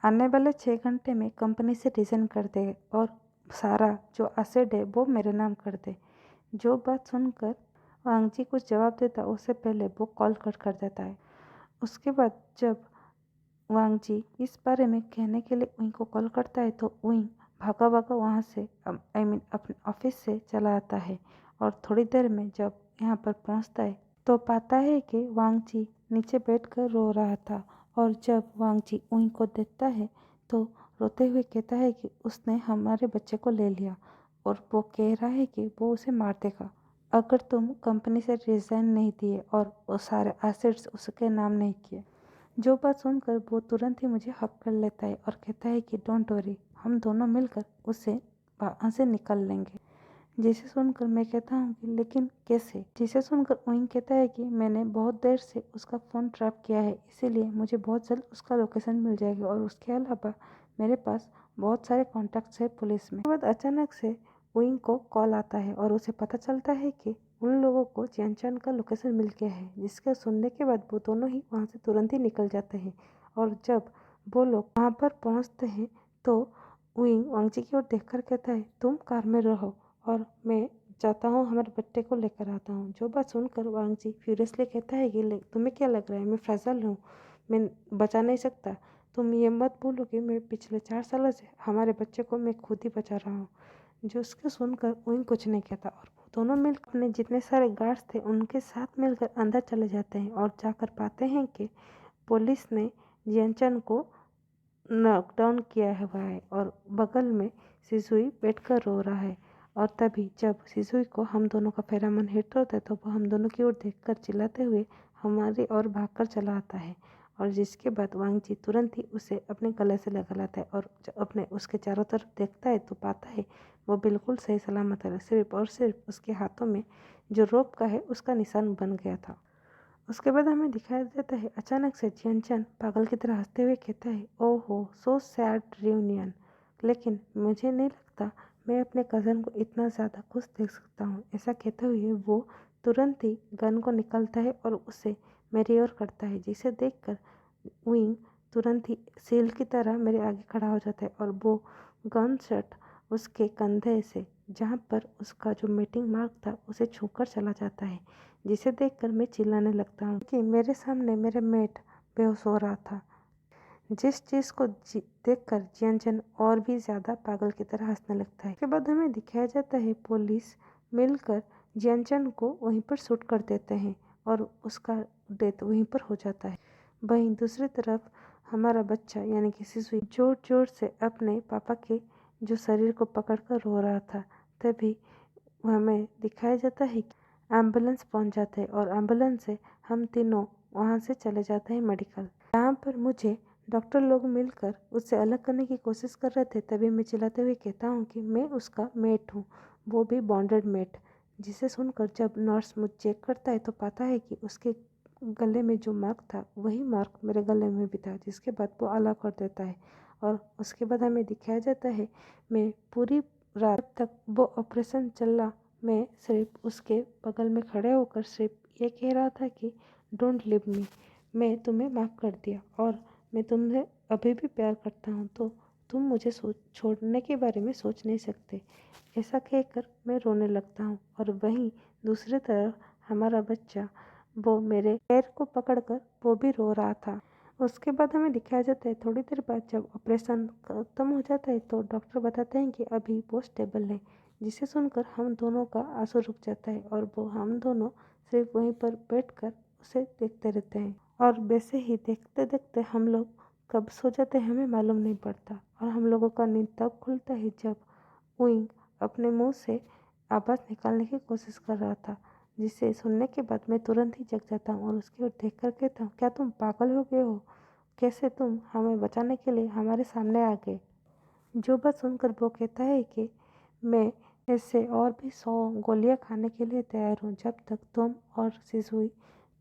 आने वाले 6 घंटे में कंपनी से रिज़ाइन कर दे और सारा जो एसेट है वो मेरे नाम कर दे। जो बात सुनकर वांग जी कुछ जवाब देता उससे पहले वो कॉल कट कर देता है। उसके बाद जब वांग जी इस बारे में कहने के लिए उई को कॉल करता है तो उई भागा भागा वहाँ से अपने ऑफिस से चला आता है और थोड़ी देर में जब यहाँ पर पहुँचता है तो पाता है कि वांग जी नीचे बैठकर रो रहा था और जब वांग जी उई को देखता है तो रोते हुए कहता है कि उसने हमारे बच्चे को ले लिया और वो कह रहा है कि वो उसे मार देगा अगर तुम कंपनी से रिजाइन नहीं दिए और वो सारे एसेट्स उसके नाम नहीं किए। जो बात सुनकर वो तुरंत ही मुझे हक कर लेता है और कहता है कि डोंट वरी, हम दोनों मिलकर उसे वहाँ से निकाल लेंगे। जिसे सुनकर मैं कहता हूँ कि लेकिन कैसे? जिसे सुनकर वहीं कहता है कि मैंने बहुत देर से उसका फ़ोन ट्रैप किया है, इसीलिए मुझे बहुत जल्द उसका लोकेशन मिल जाएगा और उसके अलावा मेरे पास बहुत सारे कॉन्टैक्ट्स है पुलिस में। उसके बाद अचानक से विंग को कॉल आता है और उसे पता चलता है कि उन लोगों को जियानचंद का लोकेशन मिल गया है, जिसके सुनने के बाद वो दोनों ही वहाँ से तुरंत ही निकल जाते हैं। और जब वो लोग वहाँ पर पहुँचते हैं तो विंग वांगजी की ओर देखकर कहता है, तुम कार में रहो और मैं जाता हूँ हमारे बट्टे को लेकर आता हूँ। जो बात सुनकर वांग जी फ्यूरियसली कहता है कि तुम्हें क्या लग रहा है मैं फ्रैजाइल हूँ, मैं बचा नहीं सकता। तुम ये मत भूलो कि मैं पिछले 4 सालों से हमारे बच्चे को मैं खुद ही बचा रहा हूँ। जो उसके सुनकर वहीं कुछ नहीं कहता और वो दोनों मिलकर अपने जितने सारे गार्ड्स थे उनके साथ मिलकर अंदर चले जाते हैं और जाकर पाते हैं कि पुलिस ने जियानचंद को नॉकडाउन किया हुआ है और बगल में सिजुई बैठकर रो रहा है। और तभी जब सिजुई को हम दोनों का फेरामन हिट होता है तो वो हम दोनों की ओर देखकर चिल्लाते हुए हमारी ओर भागकर चला आता है और जिसके बाद वांग जी तुरंत ही उसे अपने गले से लगा लाता है और जब अपने उसके चारों तरफ देखता है तो पाता है वो बिल्कुल सही सलामत है, सिर्फ और सिर्फ उसके हाथों में जो रोप का है उसका निशान बन गया था। उसके बाद हमें दिखाई देता है अचानक से जियानचंद पागल की तरह हंसते हुए कहता है, ओहो सो सैड रियूनियन, लेकिन मुझे नहीं लगता मैं अपने कज़न को इतना ज़्यादा खुश देख सकता हूँ। ऐसा कहते हुए वो तुरंत ही गन को निकालता है और उसे मेरी ओर करता है, जिसे देखकर विंग तुरंत ही सील की तरह मेरे आगे खड़ा हो जाता है और वो गन शॉट उसके कंधे से जहाँ पर उसका जो मीटिंग मार्क था उसे छूकर चला जाता है, जिसे देखकर मैं चिल्लाने लगता हूँ कि मेरे सामने मेरे मेट बेहोश हो रहा था। जिस चीज़ को देखकर जियानचंद और भी ज़्यादा पागल की तरह हंसने लगता है। इसके बाद हमें दिखाया जाता है पुलिस मिलकर जियानचंद को वहीं पर शूट कर देते हैं और उसका डेथ वहीं पर हो जाता है। वहीं दूसरी तरफ हमारा बच्चा यानी कि सिसुई जोर जोर से अपने पापा के जो शरीर को पकड़कर रो रहा था, तभी हमें दिखाया जाता है कि एम्बुलेंस पहुंच जाते हैं और एम्बुलेंस से हम तीनों वहां से चले जाते हैं मेडिकल। यहाँ पर मुझे डॉक्टर लोग मिलकर उससे अलग करने की कोशिश कर रहे थे, तभी मैं चिल्लाते हुए कहता हूँ कि मैं उसका मेट हूँ, वो भी बॉन्डेड मेट। जिसे सुनकर जब नर्स मुझे चेक करता है तो पाता है कि उसके गले में जो मार्क था वही मार्क मेरे गले में भी था, जिसके बाद वो अलग कर देता है। और उसके बाद हमें दिखाया जाता है मैं पूरी रात तक वो ऑपरेशन चला, मैं सिर्फ उसके बगल में खड़े होकर सिर्फ ये कह रहा था कि डोंट लीव मी, मैं तुम्हें माफ़ कर दिया और मैं तुमसे अभी भी प्यार करता हूँ, तो तुम मुझे छोड़ने के बारे में सोच नहीं सकते। ऐसा कहकर मैं रोने लगता हूँ और वहीं दूसरी तरफ हमारा बच्चा वो मेरे पैर को पकड़कर वो भी रो रहा था। उसके बाद हमें दिखाया जाता है थोड़ी देर बाद जब ऑपरेशन खत्म हो जाता है तो डॉक्टर बताते हैं कि अभी वो स्टेबल है, जिसे सुनकर हम दोनों का आंसू रुक जाता है और वो हम दोनों सिर्फ वहीं पर बैठकर उसे देखते रहते हैं। और वैसे ही देखते देखते हम लोग कब सो जाते हैं हमें मालूम नहीं पड़ता और हम लोगों का नींद तब खुलता है जब उइंग अपने मुंह से आवाज़ निकालने की कोशिश कर रहा था, जिसे सुनने के बाद मैं तुरंत ही जग जाता हूँ और उसकी ओर देख कर कहता हूँ, क्या तुम पागल हो गए हो? कैसे तुम हमें बचाने के लिए हमारे सामने आ गए? जो बात सुनकर वो कहता है कि मैं ऐसे और भी 100 गोलियां खाने के लिए तैयार हूँ जब तक तुम और सिजुई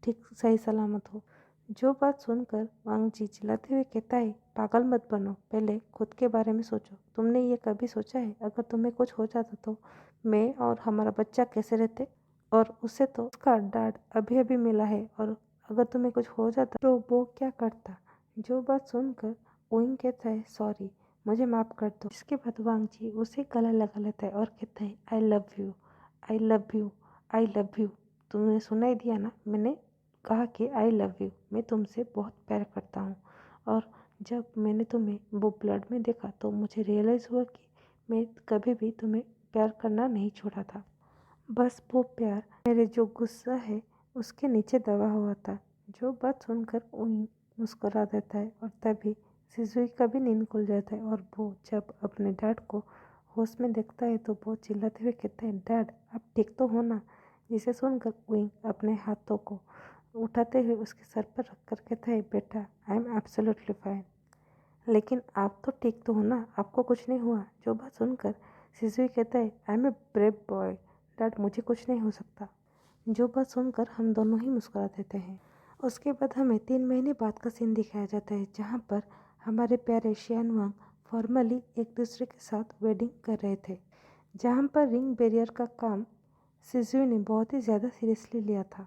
ठीक सही सलामत हो। जो बात सुनकर वांग जी चिल्लाते हुए कहता है, पागल मत बनो, पहले खुद के बारे में सोचो। तुमने ये कभी सोचा है अगर तुम्हें कुछ हो जाता तो मैं और हमारा बच्चा कैसे रहते? और उसे तो उसका डैड अभी अभी मिला है, और अगर तुम्हें कुछ हो जाता तो वो क्या करता? जो बात सुनकर ओइंग कहता है, सॉरी, मुझे माफ़ कर दो। इसके बाद वांग जी उसे गला लगा लेता है और कहता है, I love you, I love you, I love you. तुमने सुनाई दिया ना, मैंने कहा कि आई लव यू, मैं तुमसे बहुत प्यार करता हूँ। और जब मैंने तुम्हें वो ब्लड में देखा तो मुझे रियलाइज़ हुआ कि मैं कभी भी तुम्हें प्यार करना नहीं छोड़ा था। बस वो प्यार मेरे जो गुस्सा है उसके नीचे दबा हुआ था। जो बात सुनकर उइंग मुस्कुरा देता है और तभी सिजुई का भी नींद खुल जाता है और वो जब अपने डैड को होश में देखता है तो वो चिल्लाते हुए कहता है, डैड आप ठीक तो हो ना? जिसे सुनकर उइंग अपने हाथों को उठाते हुए उसके सर पर रखकर कहता है, बेटा आई एम एब्सोल्युटली फाइन। लेकिन आप तो ठीक तो हो ना, आपको कुछ नहीं हुआ? जो बात सुनकर सिजुई कहता है, I am a brave boy dad, मुझे कुछ नहीं हो सकता। जो बात सुनकर हम दोनों ही मुस्कुरा देते हैं। उसके बाद हमें 3 महीने बाद का सीन दिखाया जाता है जहाँ पर हमारे प्यारे शियान वांग फॉर्मली एक दूसरे के साथ वेडिंग कर रहे थे, जहाँ पर रिंग बैरियर का काम सिजुई ने बहुत ही ज़्यादा सीरियसली लिया था।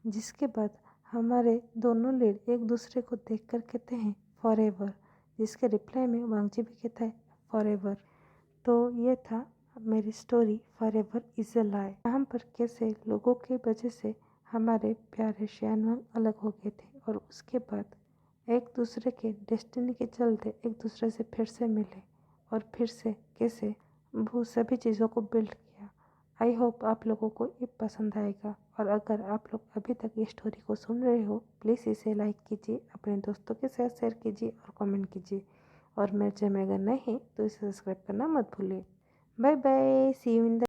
जिसके बाद हमारे दोनों लीड एक दूसरे को देखकर कहते हैं, फॉर एवर, जिसके रिप्लाई में वांगजी भी कहता है, फॉर एवर। तो ये था मेरी story forever is a lie, यहाँ पर कैसे लोगों की वजह से हमारे प्यारे शियानवांग अलग हो गए थे और उसके बाद एक दूसरे के डेस्टिनी के चलते एक दूसरे से फिर से मिले और फिर से कैसे वो सभी चीज़ों को बिल्ड किया। आई होप आप लोगों को ये पसंद आएगा, और अगर आप लोग अभी तक ये स्टोरी को सुन रहे हो प्लीज़ इसे लाइक कीजिए, अपने दोस्तों के साथ शेयर कीजिए और कमेंट कीजिए, और मेरे चैनल अगर नए हैं तो इसे सब्सक्राइब करना मत भूलिए। Bye bye, see you in the